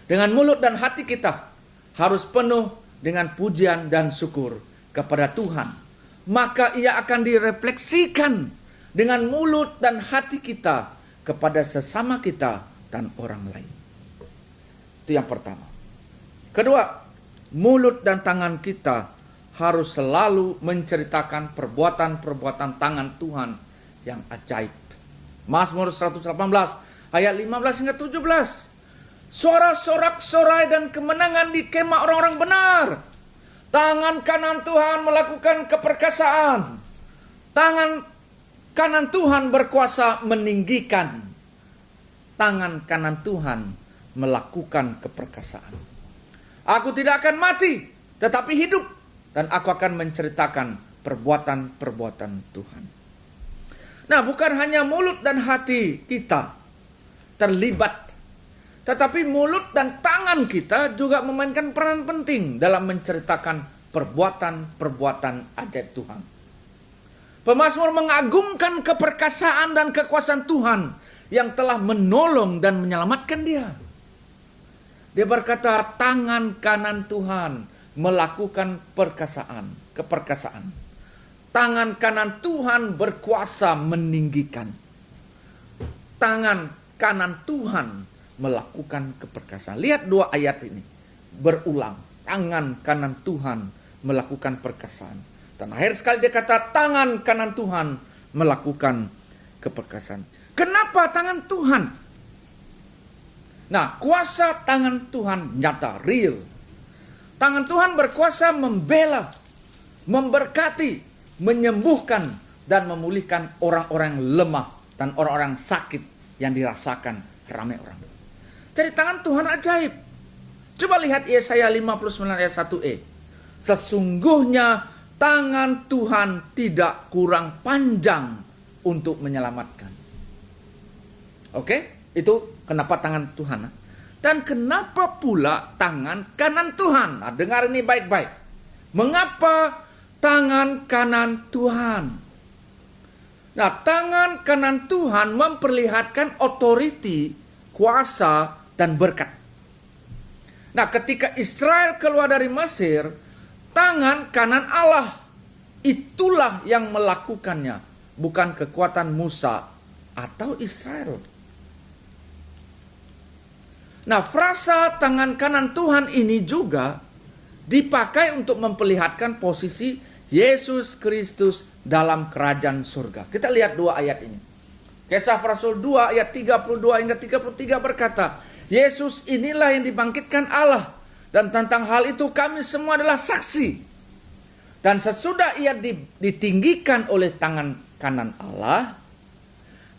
dengan mulut dan hati kita harus penuh dengan pujian dan syukur kepada Tuhan. Maka ia akan direfleksikan dengan mulut dan hati kita kepada sesama kita dan orang lain. Itu yang pertama. Kedua, mulut dan tangan kita harus selalu menceritakan perbuatan-perbuatan tangan Tuhan yang ajaib. Mazmur 118 ayat 15 hingga 17. Suara sorak-sorai dan kemenangan di kemah orang-orang benar. Tangan kanan Tuhan melakukan keperkasaan. Tangan kanan Tuhan berkuasa meninggikan. Tangan kanan Tuhan melakukan keperkasaan. Aku tidak akan mati, tetapi hidup, dan aku akan menceritakan perbuatan-perbuatan Tuhan. Nah, bukan hanya mulut dan hati kita terlibat, tetapi mulut dan tangan kita juga memainkan peran penting dalam menceritakan perbuatan-perbuatan ajaib Tuhan. Pemazmur mengagungkan keperkasaan dan kekuasaan Tuhan yang telah menolong dan menyelamatkan dia. Dia berkata, tangan kanan Tuhan melakukan perkasaan. keperkasaan. Tangan kanan Tuhan berkuasa meninggikan. Tangan kanan Tuhan melakukan keperkasaan. Lihat dua ayat ini berulang. Tangan kanan Tuhan melakukan perkasaan. Dan akhir sekali dia kata tangan kanan Tuhan melakukan keperkasaan. Kenapa tangan Tuhan? Nah, kuasa tangan Tuhan nyata, real. Tangan Tuhan berkuasa membela, memberkati, menyembuhkan, dan memulihkan orang-orang lemah dan orang-orang sakit yang dirasakan ramai orang. Jadi tangan Tuhan ajaib. Coba lihat Yesaya 59 ayat 1e. Sesungguhnya tangan Tuhan tidak kurang panjang untuk menyelamatkan. Oke? Itu kenapa tangan Tuhan. Dan kenapa pula tangan kanan Tuhan? Nah, dengar ini baik-baik. Mengapa tangan kanan Tuhan? Nah, tangan kanan Tuhan memperlihatkan otoriti, kuasa, dan berkat. Nah, ketika Israel keluar dari Mesir, tangan kanan Allah itulah yang melakukannya, bukan kekuatan Musa atau Israel. Nah, frasa tangan kanan Tuhan ini juga dipakai untuk memperlihatkan posisi Yesus Kristus dalam kerajaan surga. Kita lihat dua ayat ini. Kisah para Rasul 2 ayat 32 hingga 33 berkata, Yesus inilah yang dibangkitkan Allah, dan tentang hal itu kami semua adalah saksi. Dan sesudah ia ditinggikan oleh tangan kanan Allah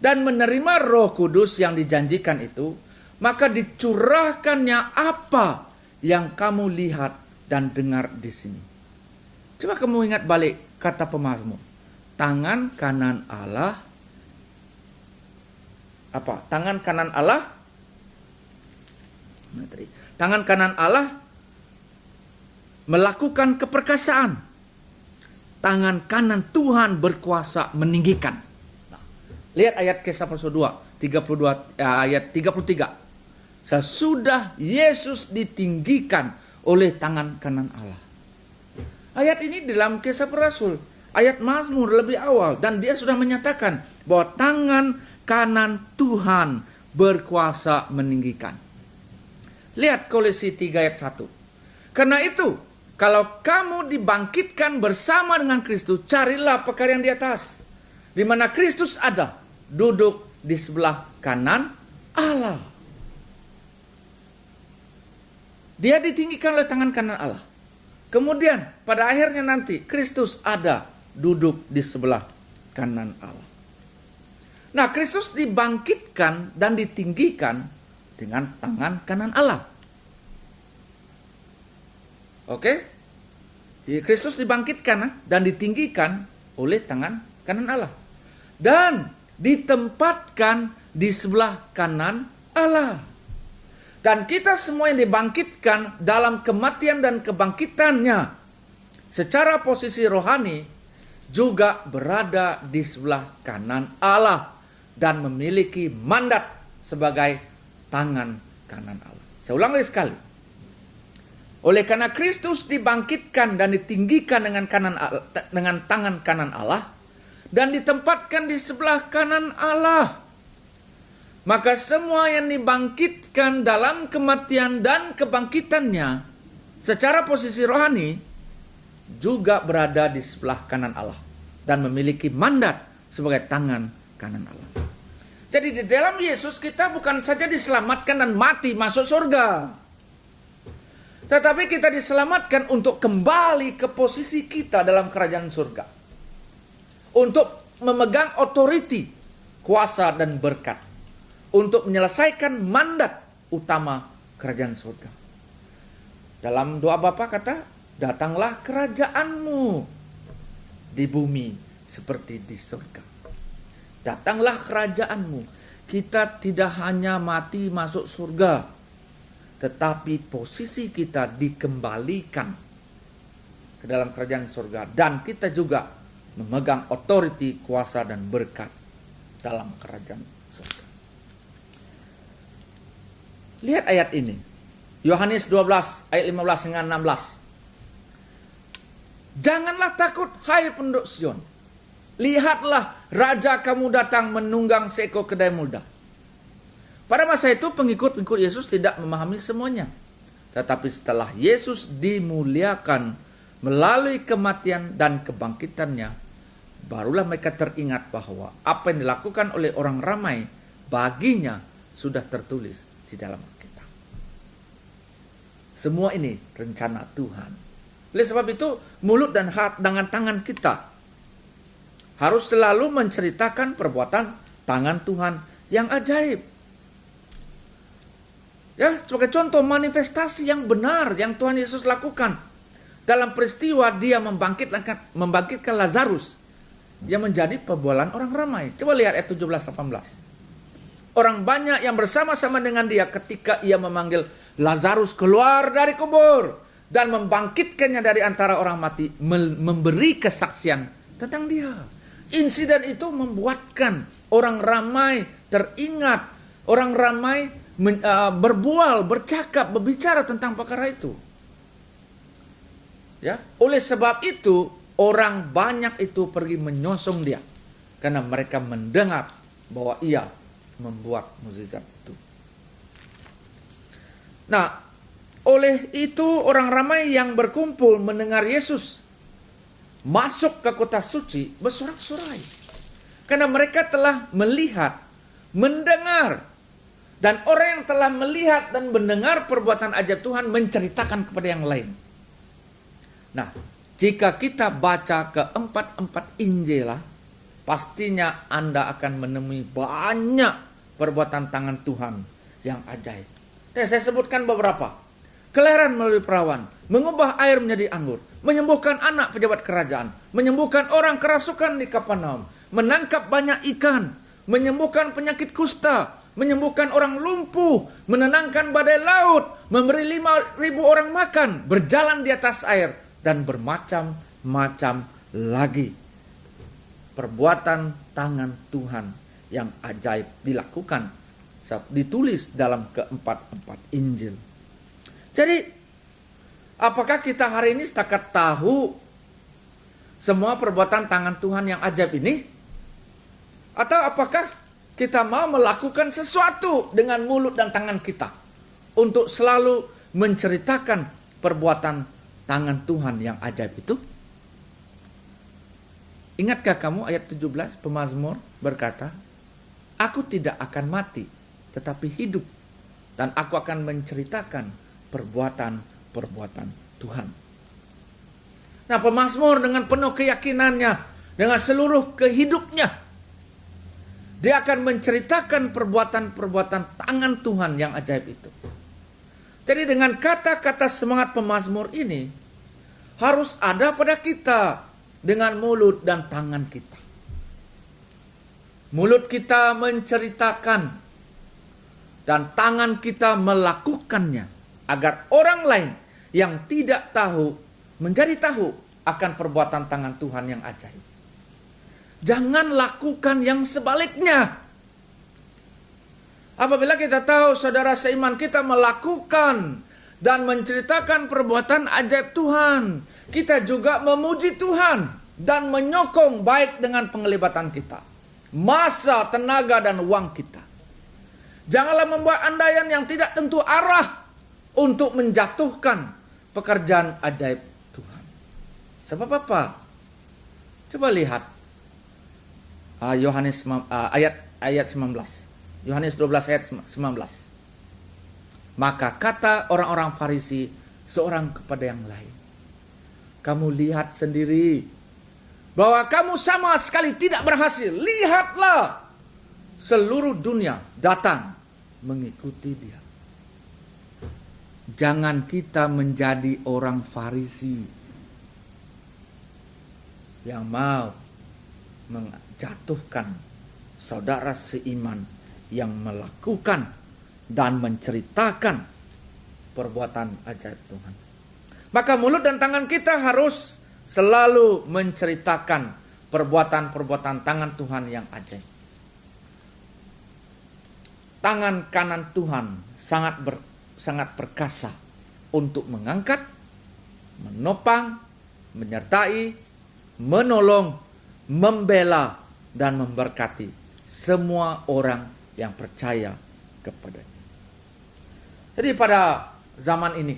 dan menerima Roh Kudus yang dijanjikan itu, maka dicurahkannya apa yang kamu lihat dan dengar di sini. Coba kamu ingat balik kata pemazmur. Tangan kanan Allah. Apa? Tangan kanan Allah. Tangan kanan Allah melakukan keperkasaan. Tangan kanan Tuhan berkuasa meninggikan. Nah, lihat ayat Kisah Rasul 2, 32 ayat 33. Sesudah Yesus ditinggikan oleh tangan kanan Allah. Ayat ini dalam Kisah para Rasul, ayat Mazmur lebih awal, dan dia sudah menyatakan bahwa tangan kanan Tuhan berkuasa meninggikan. Lihat Kolose 3 ayat 1. Karena itu, kalau kamu dibangkitkan bersama dengan Kristus, carilah perkara yang di atas, di mana Kristus ada, duduk di sebelah kanan Allah. Dia ditinggikan oleh tangan kanan Allah. Kemudian pada akhirnya nanti Kristus ada duduk di sebelah kanan Allah. Nah, Kristus dibangkitkan dan ditinggikan dengan tangan kanan Allah. Oke? Kristus dibangkitkan dan ditinggikan oleh tangan kanan Allah. Dan ditempatkan di sebelah kanan Allah. Dan kita semua yang dibangkitkan dalam kematian dan kebangkitannya secara posisi rohani juga berada di sebelah kanan Allah dan memiliki mandat sebagai tangan kanan Allah. Saya ulang lagi sekali. Oleh karena Kristus dibangkitkan dan ditinggikan dengan tangan kanan Allah dan ditempatkan di sebelah kanan Allah, maka semua yang dibangkitkan dalam kematian dan kebangkitannya secara posisi rohani juga berada di sebelah kanan Allah dan memiliki mandat sebagai tangan kanan Allah. Jadi di dalam Yesus kita bukan saja diselamatkan dan mati masuk surga, tetapi kita diselamatkan untuk kembali ke posisi kita dalam kerajaan surga, untuk memegang otoriti, kuasa dan berkat, untuk menyelesaikan mandat utama kerajaan surga. Dalam doa Bapa kata, datanglah kerajaanmu di bumi seperti di surga. Datanglah kerajaanmu. Kita tidak hanya mati masuk surga, tetapi posisi kita dikembalikan ke dalam kerajaan surga. Dan kita juga memegang otoriti, kuasa dan berkat dalam kerajaan surga. Lihat ayat ini. Yohanes 12 ayat 15 hingga 16. Janganlah takut, hai penduduk Sion. Lihatlah, raja kamu datang menunggang seekor kedai muda. Pada masa itu pengikut-pengikut Yesus tidak memahami semuanya. Tetapi setelah Yesus dimuliakan melalui kematian dan kebangkitannya, barulah mereka teringat bahwa apa yang dilakukan oleh orang ramai baginya sudah tertulis di dalam Alkitab. Semua ini rencana Tuhan. Oleh sebab itu, mulut dan hati dengan tangan kita harus selalu menceritakan perbuatan tangan Tuhan yang ajaib. Ya, sebagai contoh manifestasi yang benar yang Tuhan Yesus lakukan dalam peristiwa dia membangkitkan Lazarus yang menjadi pembualan orang ramai. Coba lihat ayat 17-18. Orang banyak yang bersama-sama dengan dia ketika ia memanggil Lazarus keluar dari kubur dan membangkitkannya dari antara orang mati, memberi kesaksian tentang dia. Insiden itu membuatkan orang ramai teringat, orang ramai berbual, bercakap, berbicara tentang perkara itu. Ya, oleh sebab itu orang banyak itu pergi menyongsong dia karena mereka mendengar bahwa ia membuat mukjizat itu. Nah, oleh itu orang ramai yang berkumpul mendengar Yesus masuk ke kota suci bersorak-sorai karena mereka telah melihat, mendengar. Dan orang yang telah melihat dan mendengar perbuatan ajaib Tuhan menceritakan kepada yang lain. Nah, jika kita baca keempat-empat Injil, pastinya Anda akan menemui banyak perbuatan tangan Tuhan yang ajaib. Saya sebutkan beberapa. Kelahiran melalui perawan, mengubah air menjadi anggur, menyembuhkan anak pejabat kerajaan, menyembuhkan orang kerasukan di Kapernaum, menangkap banyak ikan, menyembuhkan penyakit kusta, menyembuhkan orang lumpuh, menenangkan badai laut, memberi 5.000 orang makan, berjalan di atas air, dan bermacam-macam lagi. Perbuatan tangan Tuhan yang ajaib dilakukan, ditulis dalam keempat-empat Injil. Jadi, apakah kita hari ini setakat tahu semua perbuatan tangan Tuhan yang ajaib ini? Atau apakah kita mau melakukan sesuatu dengan mulut dan tangan kita untuk selalu menceritakan perbuatan tangan Tuhan yang ajaib itu? Ingatkah kamu ayat 17 pemazmur berkata, "Aku tidak akan mati, tetapi hidup, dan aku akan menceritakan perbuatan-perbuatan Tuhan." Nah, pemazmur dengan penuh keyakinannya, dengan seluruh kehidupnya, dia akan menceritakan perbuatan-perbuatan tangan Tuhan yang ajaib itu. Jadi dengan kata-kata semangat pemazmur ini, harus ada pada kita dengan mulut dan tangan kita. Mulut kita menceritakan dan tangan kita melakukannya agar orang lain yang tidak tahu menjadi tahu akan perbuatan tangan Tuhan yang ajaib. Jangan lakukan yang sebaliknya. Apabila kita tahu saudara seiman kita melakukan dan menceritakan perbuatan ajaib Tuhan, kita juga memuji Tuhan dan menyokong baik dengan penglibatan kita, masa, tenaga, dan uang kita. Janganlah membuat andaian yang tidak tentu arah untuk menjatuhkan pekerjaan ajaib Tuhan. Sebab apa? Coba lihat Yohanes ayat 19. Yohanes 12 ayat 19. Maka kata orang-orang Farisi seorang kepada yang lain, "Kamu lihat sendiri bahwa kamu sama sekali tidak berhasil. Lihatlah, seluruh dunia datang mengikuti dia." Jangan kita menjadi orang Farisi yang mau menjatuhkan saudara seiman yang melakukan dan menceritakan perbuatan ajaib Tuhan. Maka mulut dan tangan kita harus selalu menceritakan perbuatan-perbuatan tangan Tuhan yang ajaib. Tangan kanan Tuhan sangat perkasa untuk mengangkat, menopang, menyertai, menolong, membela, dan memberkati semua orang yang percaya kepadanya. Jadi pada zaman ini,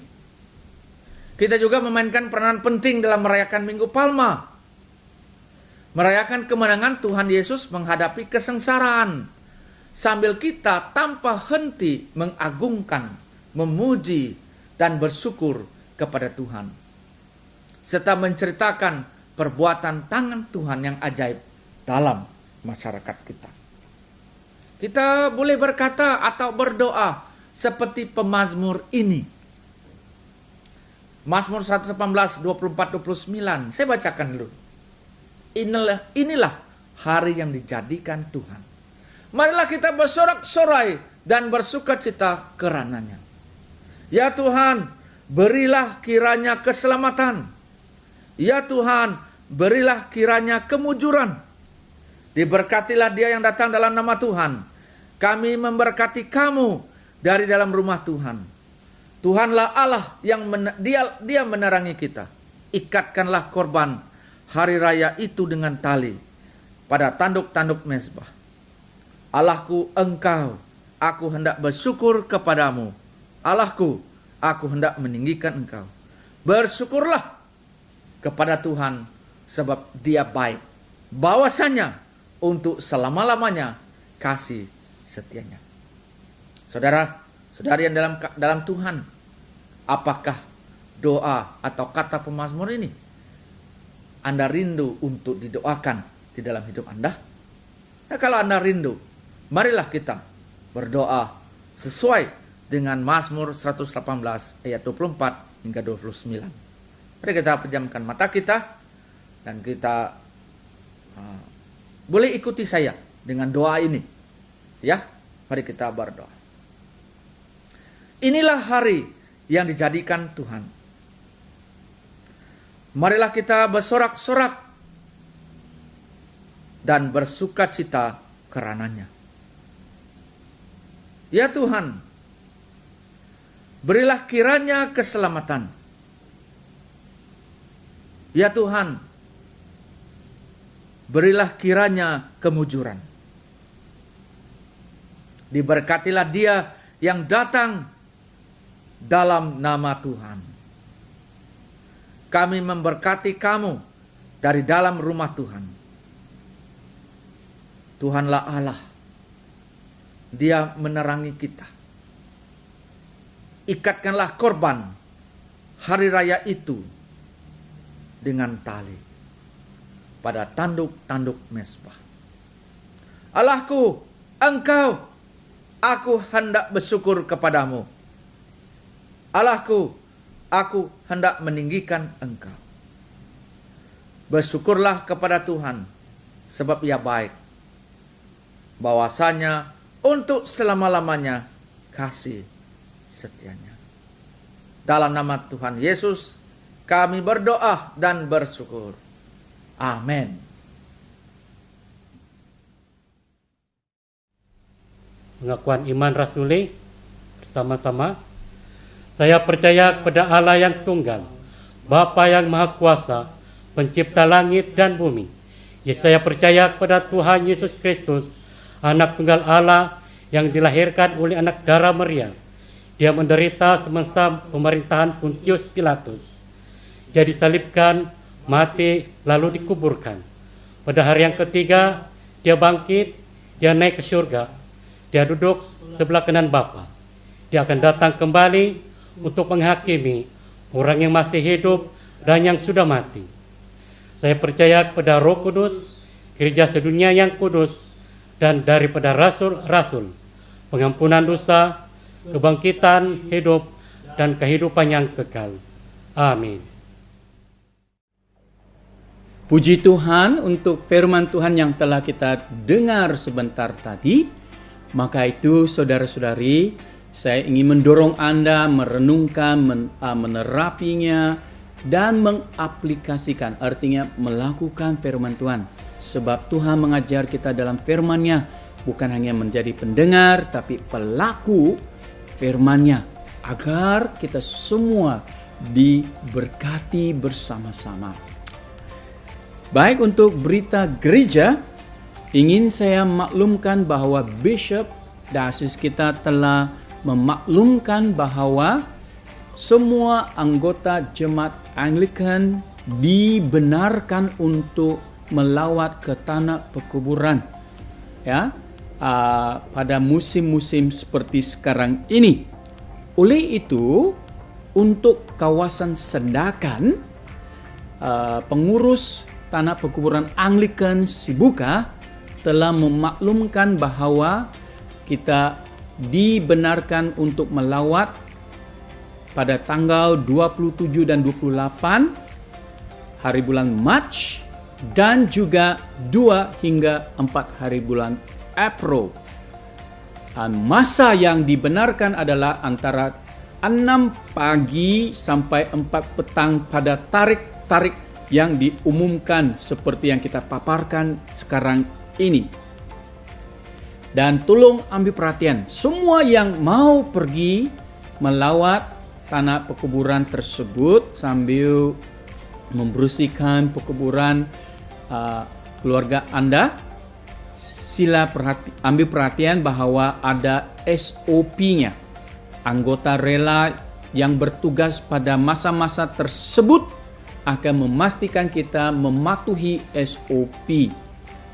kita juga memainkan peranan penting dalam merayakan Minggu Palma. Merayakan kemenangan Tuhan Yesus menghadapi kesengsaraan. Sambil kita tanpa henti mengagungkan, memuji, dan bersyukur kepada Tuhan. Serta menceritakan perbuatan tangan Tuhan yang ajaib dalam masyarakat kita. Kita boleh berkata atau berdoa seperti pemazmur ini. Mazmur 118, 24, 29. Saya bacakan dulu. Inilah hari yang dijadikan Tuhan. Marilah kita bersorak-sorai dan bersukacita kerananya. Ya Tuhan, berilah kiranya keselamatan. Ya Tuhan, berilah kiranya kemujuran. Diberkatilah dia yang datang dalam nama Tuhan. Kami memberkati kamu dari dalam rumah Tuhan. Tuhanlah Allah yang dia menerangi kita. Ikatkanlah korban hari raya itu dengan tali pada tanduk-tanduk mezbah. Allahku, Engkau, aku hendak bersyukur kepadamu. Allahku, aku hendak meninggikan Engkau. Bersyukurlah kepada Tuhan sebab Dia baik. Bahwasanya untuk selama-lamanya kasih setianya. Saudara, saudari yang dalam Tuhan, apakah doa atau kata pemazmur ini Anda rindu untuk didoakan di dalam hidup Anda? Nah, kalau Anda rindu, marilah kita berdoa sesuai dengan Mazmur 118 ayat 24 hingga 29. Mari kita pejamkan mata kita dan kita boleh ikuti saya dengan doa ini. Ya, mari kita berdoa. Inilah hari yang dijadikan Tuhan. Marilah kita bersorak-sorak dan bersukacita karenanya. Ya Tuhan, berilah kiranya keselamatan. Ya Tuhan, berilah kiranya kemujuran. Diberkatilah dia yang datang dalam nama Tuhan. Kami memberkati kamu dari dalam rumah Tuhan. Tuhanlah Allah. Dia menerangi kita. Ikatkanlah korban hari raya itu dengan tali pada tanduk-tanduk mezbah. Allahku, Engkau, aku hendak bersyukur kepadamu. Allahku, aku hendak meninggikan Engkau. Bersyukurlah kepada Tuhan, sebab Ia baik. Bahwasanya untuk selama-lamanya kasih setianya. Dalam nama Tuhan Yesus, kami berdoa dan bersyukur. Amin. Pengakuan iman rasuli bersama-sama. Saya percaya kepada Allah yang tunggal, Bapa yang Maha Kuasa, Pencipta langit dan bumi. Ya, saya percaya kepada Tuhan Yesus Kristus, Anak tunggal Allah yang dilahirkan oleh anak darah Maria. Dia menderita semasa pemerintahan Pontius Pilatus. Dia disalibkan, mati, lalu dikuburkan. Pada hari yang ketiga, dia bangkit, dia naik ke surga. Dia duduk sebelah kanan Bapa. Dia akan datang kembali untuk menghakimi orang yang masih hidup dan yang sudah mati. Saya percaya kepada Roh Kudus, gereja sedunia yang kudus, dan daripada rasul-rasul, pengampunan dosa, kebangkitan hidup, dan kehidupan yang kekal. Amin. Puji Tuhan untuk firman Tuhan yang telah kita dengar sebentar tadi. Maka itu saudara-saudari, saya ingin mendorong Anda merenungkan, menerapinya, dan mengaplikasikan, artinya melakukan firman Tuhan. Sebab Tuhan mengajar kita dalam firman-Nya, bukan hanya menjadi pendengar, tapi pelaku firman-Nya. Agar kita semua diberkati bersama-sama. Baik, untuk berita gereja, ingin saya maklumkan bahwa Bishop Diocese kita telah memaklumkan bahwa semua anggota jemaat Anglikan dibenarkan untuk melawat ke tanah pekuburan, ya, pada musim-musim seperti sekarang ini. Oleh itu, untuk kawasan Sendakan, pengurus tanah pekuburan Anglikan Sibuka telah memaklumkan bahwa kita dibenarkan untuk melawat pada tanggal 27 dan 28 hari bulan Mac dan juga 2 hingga 4 hari bulan April. Masa yang dibenarkan adalah antara 6 pagi sampai 4 petang pada tarikh yang diumumkan seperti yang kita paparkan sekarang ini. Dan tolong ambil perhatian, semua yang mau pergi melawat tanah pekuburan tersebut sambil membersihkan pekuburan keluarga Anda, sila ambil perhatian bahwa ada SOP-nya. Anggota rela yang bertugas pada masa-masa tersebut akan memastikan kita mematuhi SOP.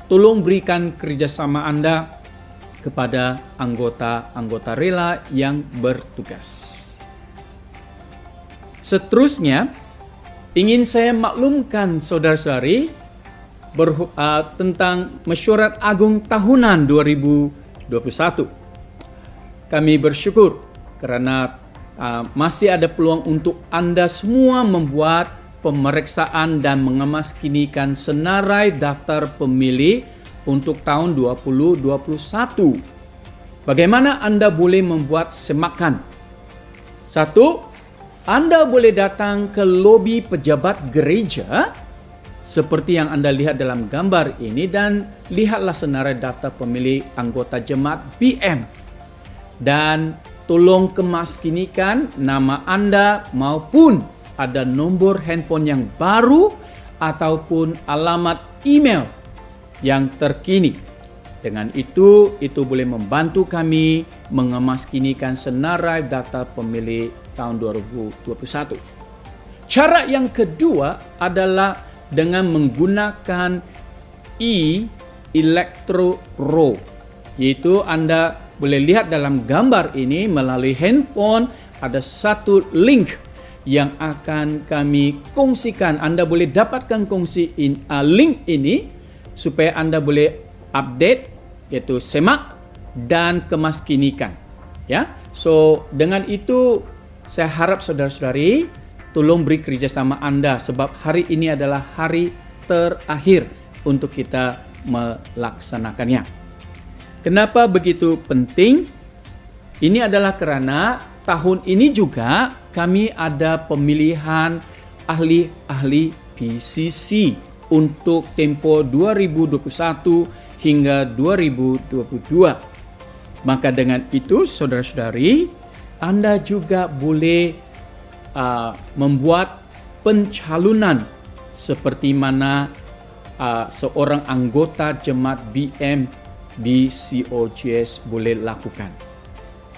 Tolong berikan kerjasama Anda kepada anggota-anggota rela yang bertugas. Seterusnya, ingin saya maklumkan saudara-saudari tentang Mesyuarat Agung Tahunan 2021. Kami bersyukur karena masih ada peluang untuk Anda semua membuat pemeriksaan dan mengemaskinikan senarai daftar pemilih untuk tahun 2021. Bagaimana Anda boleh membuat semakan? 1. Anda boleh datang ke lobi pejabat gereja seperti yang Anda lihat dalam gambar ini dan lihatlah senarai daftar pemilih anggota jemaat BM. Dan tolong kemaskinikan nama Anda maupun ada nombor handphone yang baru ataupun alamat email yang terkini. Dengan itu boleh membantu kami mengemaskinikan senarai data pemilih tahun 2021. Cara yang kedua adalah dengan menggunakan e-electro roll, yaitu Anda boleh lihat dalam gambar ini melalui handphone ada satu link yang akan kami kongsikan. Anda boleh dapatkan link ini supaya Anda boleh update, yaitu semak dan kemaskinikan. Ya, so dengan itu saya harap saudara-saudari tolong beri kerjasama Anda sebab hari ini adalah hari terakhir untuk kita melaksanakannya. Kenapa begitu penting? Ini adalah karena tahun ini juga kami ada pemilihan ahli-ahli PCC untuk tempoh 2021 hingga 2022. Maka dengan itu saudara-saudari, Anda juga boleh membuat pencalonan seperti mana seorang anggota jemaat BM di COGS boleh lakukan.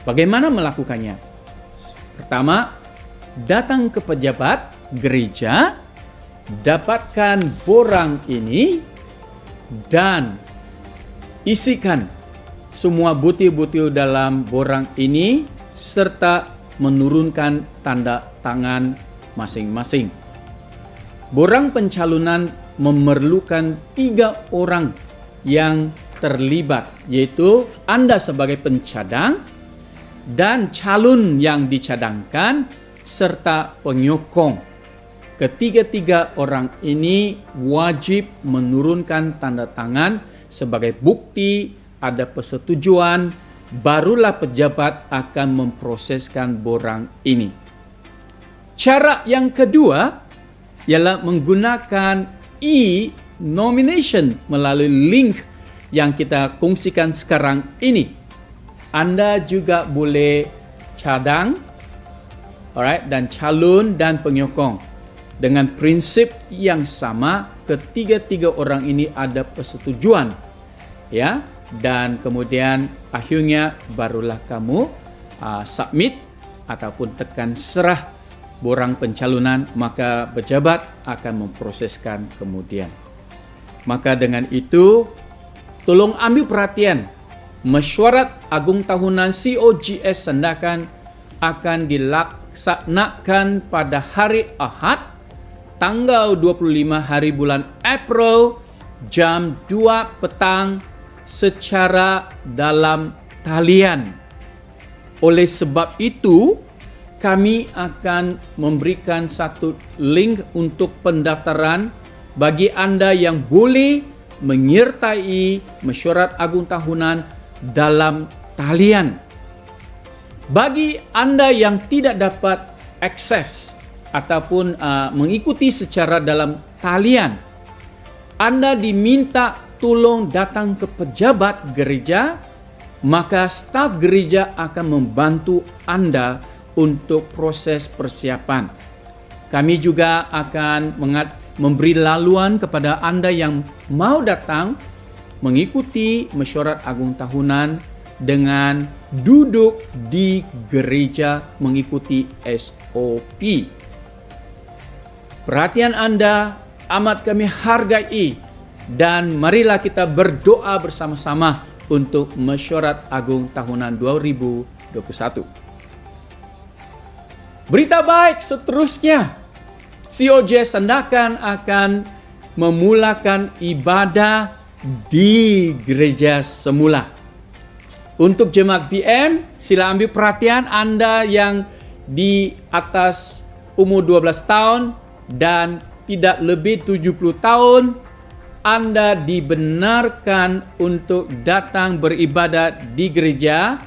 Bagaimana melakukannya? Pertama, datang ke pejabat gereja, dapatkan borang ini dan isikan semua butir-butir dalam borang ini serta menurunkan tanda tangan masing-masing. Borang pencalonan memerlukan 3 orang yang terlibat, yaitu Anda sebagai pencadang dan calon yang dicadangkan serta penyokong. Ketiga-tiga orang ini wajib menurunkan tanda tangan sebagai bukti ada persetujuan, barulah pejabat akan memproseskan borang ini. Cara yang kedua ialah menggunakan e-nomination melalui link yang kita kongsikan sekarang ini. Anda juga boleh cadang alright, dan calon dan penyokong. Dengan prinsip yang sama, ketiga-tiga orang ini ada persetujuan, ya, dan kemudian akhirnya barulah kamu submit ataupun tekan serah borang pencalonan, maka pejabat akan memproseskan kemudian. Maka dengan itu, tolong ambil perhatian, mesyuarat agung tahunan COGS Sandakan akan dilaksanakan pada hari Ahad, tanggal 25 hari bulan April, jam 2 petang secara dalam talian. Oleh sebab itu, kami akan memberikan satu link untuk pendaftaran bagi Anda yang boleh menyertai mesyuarat agung tahunan dalam talian. Bagi Anda yang tidak dapat akses ataupun mengikuti secara dalam talian, Anda diminta tolong datang ke pejabat gereja, maka staf gereja akan membantu Anda untuk proses persiapan. Kami juga akan memberi laluan kepada Anda yang mau datang mengikuti mesyuarat agung tahunan dengan duduk di gereja mengikuti SOP. Perhatian Anda amat kami hargai, dan marilah kita berdoa bersama-sama untuk mesyuarat agung tahunan 2021. Berita baik seterusnya, COGS Sandakan akan memulakan ibadah di gereja semula. Untuk jemaat BM, sila ambil perhatian Anda yang di atas umur 12 tahun dan tidak lebih 70 tahun, Anda dibenarkan untuk datang beribadah di gereja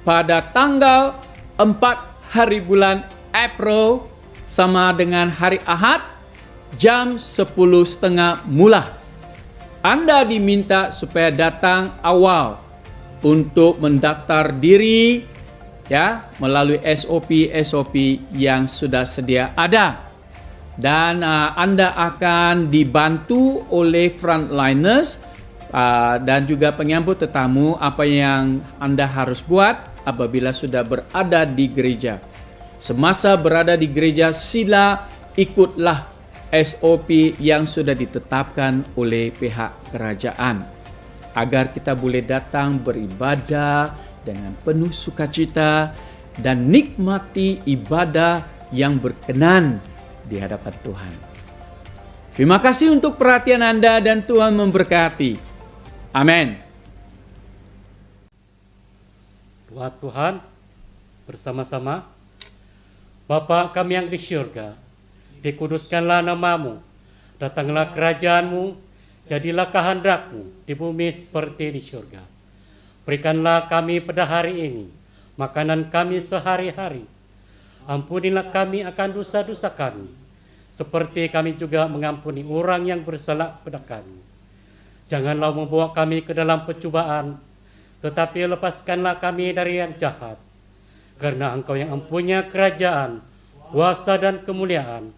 pada tanggal 4 hari bulan April sama dengan hari Ahad, jam 10.30 mula. Anda diminta supaya datang awal untuk mendaftar diri, ya, melalui SOP yang sudah sedia ada. Dan Anda akan dibantu oleh frontliners dan juga penyambut tetamu apa yang Anda harus buat apabila sudah berada di gereja. Semasa berada di gereja, sila ikutlah SOP yang sudah ditetapkan oleh pihak kerajaan agar kita boleh datang beribadah dengan penuh sukacita dan nikmati ibadah yang berkenan di hadapan Tuhan. Terima kasih untuk perhatian Anda dan Tuhan memberkati. Amin. Doa Tuhan bersama-sama. Bapa kami yang di syurga, dikuduskanlah namamu, datanglah kerajaanmu, jadilah kehendakmu di bumi seperti di syurga. Berikanlah kami pada hari ini makanan kami sehari-hari. Ampunilah kami akan dosa-dosa kami, seperti kami juga mengampuni orang yang bersalah pada kami. Janganlah membawa kami ke dalam pencobaan, tetapi lepaskanlah kami dari yang jahat. Karena Engkau yang mempunyai kerajaan, kuasa dan kemuliaan,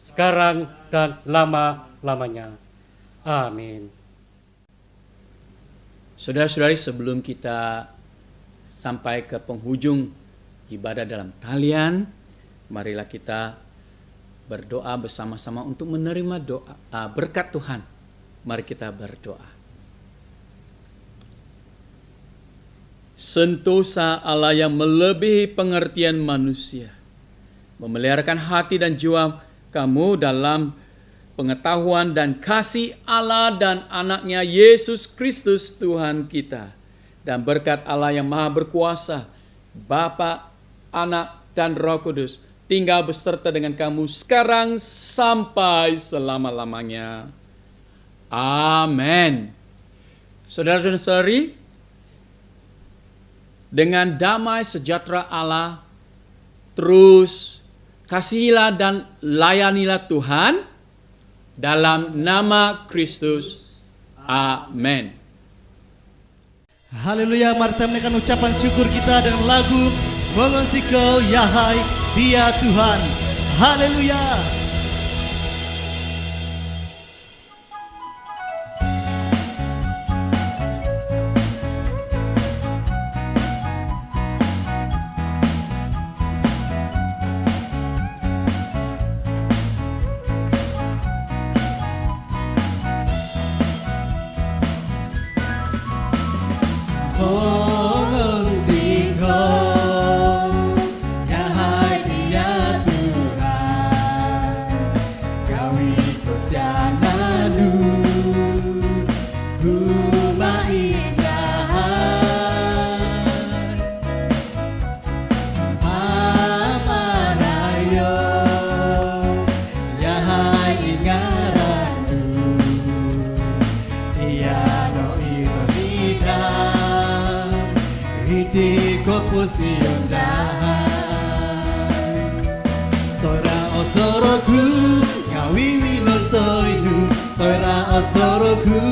sekarang dan selama-lamanya. Amin. Saudara-saudari, sebelum kita sampai ke penghujung ibadah dalam talian, marilah kita berdoa bersama-sama untuk menerima doa berkat Tuhan. Mari kita berdoa. Sentosa Allah yang melebihi pengertian manusia, memeliharakan hati dan jiwa kamu dalam pengetahuan dan kasih Allah dan anaknya Yesus Kristus Tuhan kita. Dan berkat Allah yang maha berkuasa, Bapa, Anak, dan Roh Kudus, tinggal beserta dengan kamu sekarang sampai selama-lamanya. Amin. Saudara dan saudari, dengan damai sejahtera Allah, terus kasihilah dan layanilah Tuhan dalam nama Kristus. Amin. Haleluya, mari kita menaikkan ucapan syukur kita dengan lagu Mengasihi Kau ya Hai Dia Tuhan. Haleluya. Soroku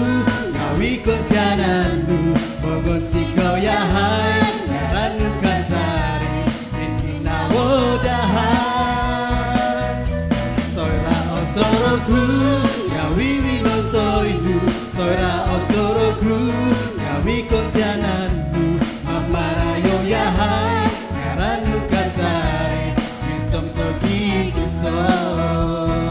ngawi konsiananmu Mogon sikau yahai Ngaranu kasari Intina wodahan Soira o soroku ngawi wino soinu Soira o soroku ngawi konsiananmu Mamarayo yahai Ngaranu kasari Kisom sogi kisom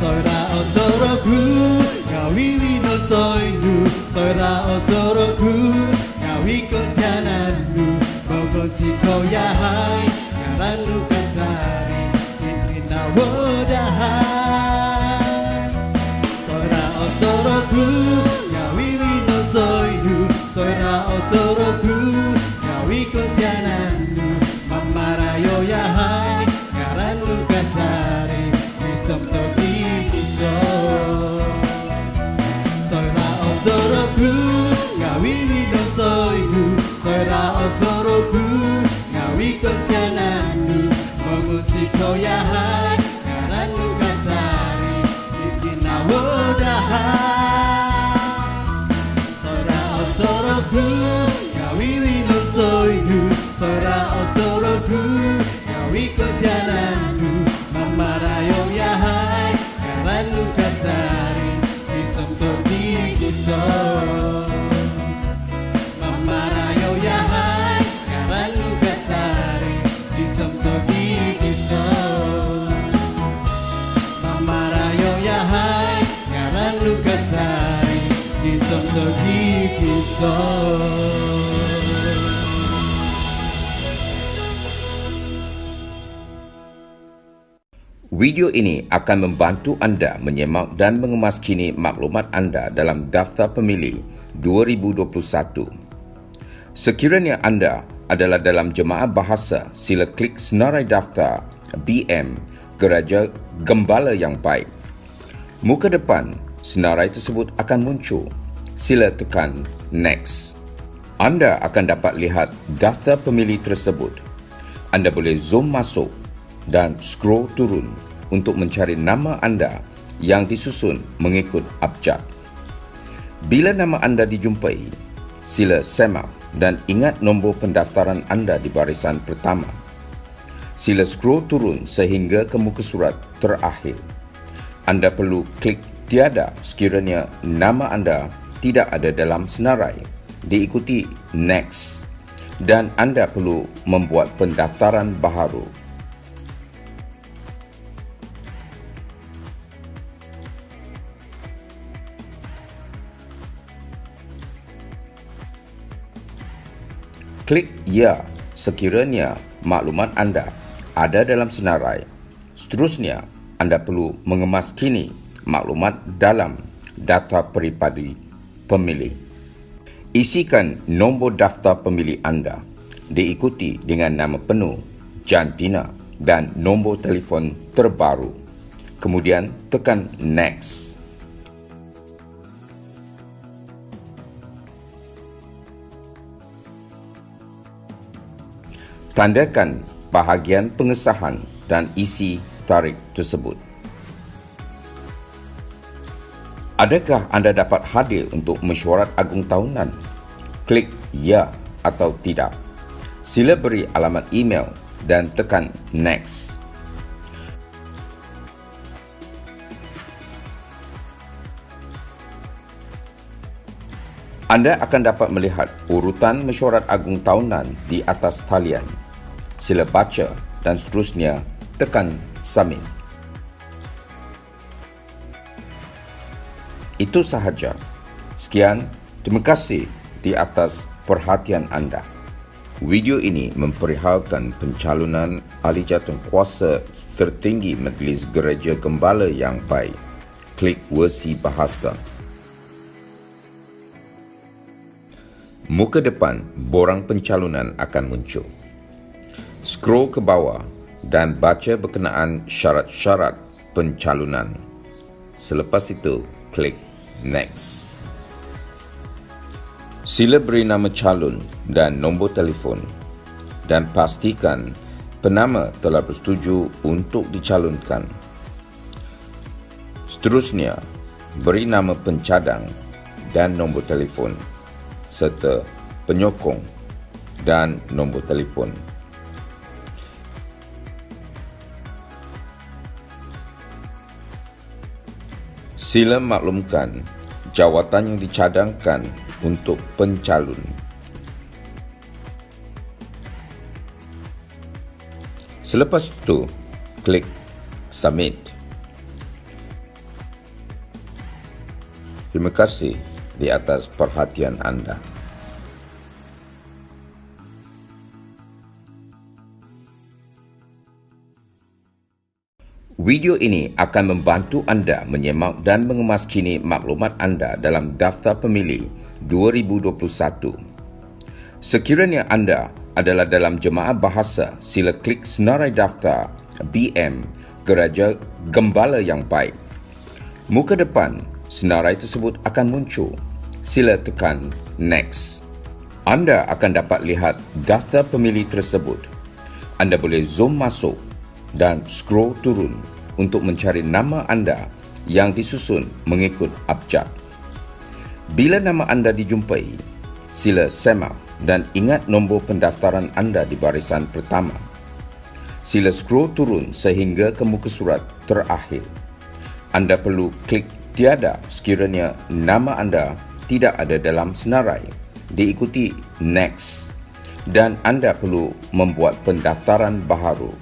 Soira o soroku ngawi wino soinu Soira o soroku ngawi konsiananmu Bogon sikau yahai Ngaranu kasari Intina wodahan Soira o soroku ngawi wino soinu Soira o soroku ngawi konsiananmu Mamarayo yahai Ngaranu kasari Kisom sogi kisom Soira o soroku ngawi wino soinu Soira o soroku ngawi konsiananmu Mogon sikau yahai Ngaranu kasari Intina wodahan Soira o soroku ngawi wino soinu Soira o soroku ngawi konsiananmu Mamarayo yahai Ngaranu kasari Kisom sogi kisom Mamarayo yahai Ngaranu kasari Kisom sogi kisom Mamarayo yahai Ngaranu kasari Kisom sogi kisom. Video ini akan membantu anda menyemak dan mengemaskini maklumat anda dalam daftar pemilih 2021. Sekiranya anda adalah dalam jemaah bahasa, sila klik senarai daftar BM Gereja Gembala yang Baik. Muka depan senarai tersebut akan muncul. Sila tekan Next. Anda akan dapat lihat daftar pemilih tersebut. Anda boleh zoom masuk dan scroll turun untuk mencari nama anda yang disusun mengikut abjad. Bila nama anda dijumpai, sila semak dan ingat nombor pendaftaran anda di barisan pertama. Sila scroll turun sehingga ke muka surat terakhir. Anda perlu klik tiada sekiranya nama anda tidak ada dalam senarai, diikuti Next, dan anda perlu membuat pendaftaran baharu. Klik ya sekiranya maklumat anda ada dalam senarai. Seterusnya, anda perlu mengemaskini maklumat dalam daftar peribadi pemilih. Isikan nombor daftar pemilih anda, diikuti dengan nama penuh, jantina dan nombor telefon terbaru. Kemudian tekan Next. Tandakan bahagian pengesahan dan isi tarikh tersebut. Adakah anda dapat hadir untuk mesyuarat agung tahunan? Klik ya atau tidak. Sila beri alamat email dan tekan Next. Anda akan dapat melihat urutan mesyuarat agung tahunan di atas talian. Sila baca dan seterusnya tekan Submit. Itu sahaja. Sekian, terima kasih di atas perhatian anda. Video ini memperihalkan pencalonan ahli jawatankuasa tertinggi Majlis Gereja Gembala yang baik. Klik versi bahasa. Muka depan borang pencalonan akan muncul. Scroll ke bawah dan baca berkenaan syarat-syarat pencalonan. Selepas itu, klik Next. Sila beri nama calon dan nombor telefon dan pastikan penama telah bersetuju untuk dicalonkan. Seterusnya, beri nama pencadang dan nombor telefon serta penyokong dan nombor telefon. Sila maklumkan jawatan yang dicadangkan untuk pencalon. Selepas itu, klik Submit. Terima kasih di atas perhatian anda. Video ini akan membantu anda menyemak dan mengemaskini maklumat anda dalam daftar pemilih 2021. Sekiranya anda adalah dalam jemaah bahasa, sila klik senarai daftar BM Gereja Gembala yang baik. Muka depan senarai tersebut akan muncul. Sila tekan Next. Anda akan dapat lihat daftar pemilih tersebut. Anda boleh zoom masuk dan scroll turun untuk mencari nama anda yang disusun mengikut abjad. Bila nama anda dijumpai, sila semak dan ingat nombor pendaftaran anda di barisan pertama. Sila scroll turun sehingga ke muka surat terakhir. Anda perlu klik tiada sekiranya nama anda tidak ada dalam senarai, diikuti Next, dan anda perlu membuat pendaftaran baharu.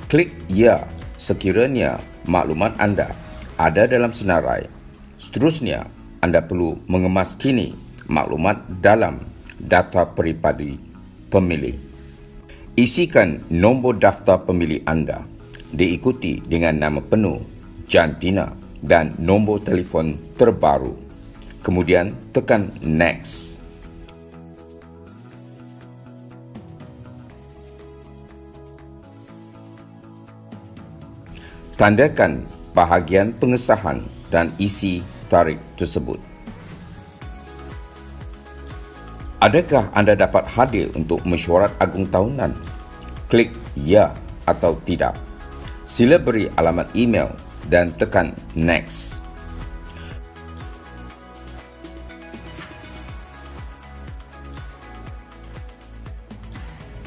Klik ya sekiranya maklumat anda ada dalam senarai. Seterusnya, anda perlu mengemaskini maklumat dalam daftar peribadi pemilih. Isikan nombor daftar pemilih anda, diikuti dengan nama penuh, jantina dan nombor telefon terbaru. Kemudian tekan Next. Tandakan bahagian pengesahan dan isi tarikh tersebut. Adakah anda dapat hadir untuk mesyuarat agung tahunan? Klik ya atau tidak. Sila beri alamat email dan tekan Next.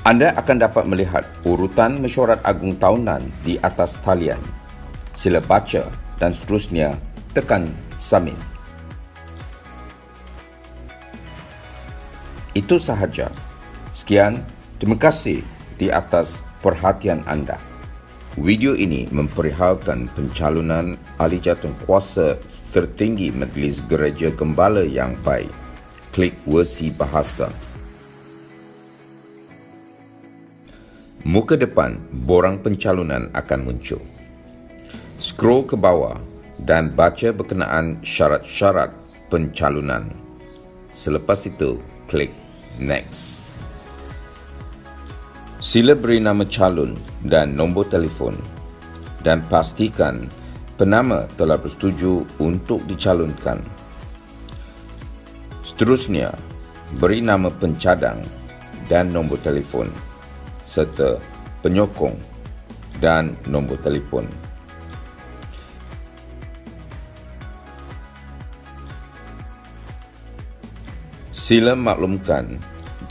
Anda akan dapat melihat urutan mesyuarat agung tahunan di atas talian. Sila baca dan seterusnya tekan Submit. Itu sahaja. Sekian, terima kasih di atas perhatian anda. Video ini memperihalkan pencalonan ahli jawatankuasa tertinggi Majlis Gereja Gembala yang baik. Klik versi bahasa. Muka depan borang pencalonan akan muncul. Scroll ke bawah dan baca berkenaan syarat-syarat pencalonan. Selepas itu, klik Next. Sila beri nama calon dan nombor telefon dan pastikan penama telah bersetuju untuk dicalonkan. Seterusnya, beri nama pencadang dan nombor telefon serta penyokong dan nombor telefon. Sila maklumkan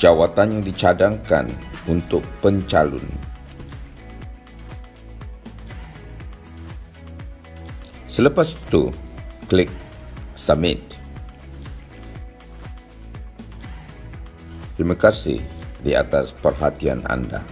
jawatan yang dicadangkan untuk pencalon. Selepas itu, klik Submit. Terima kasih di atas perhatian anda.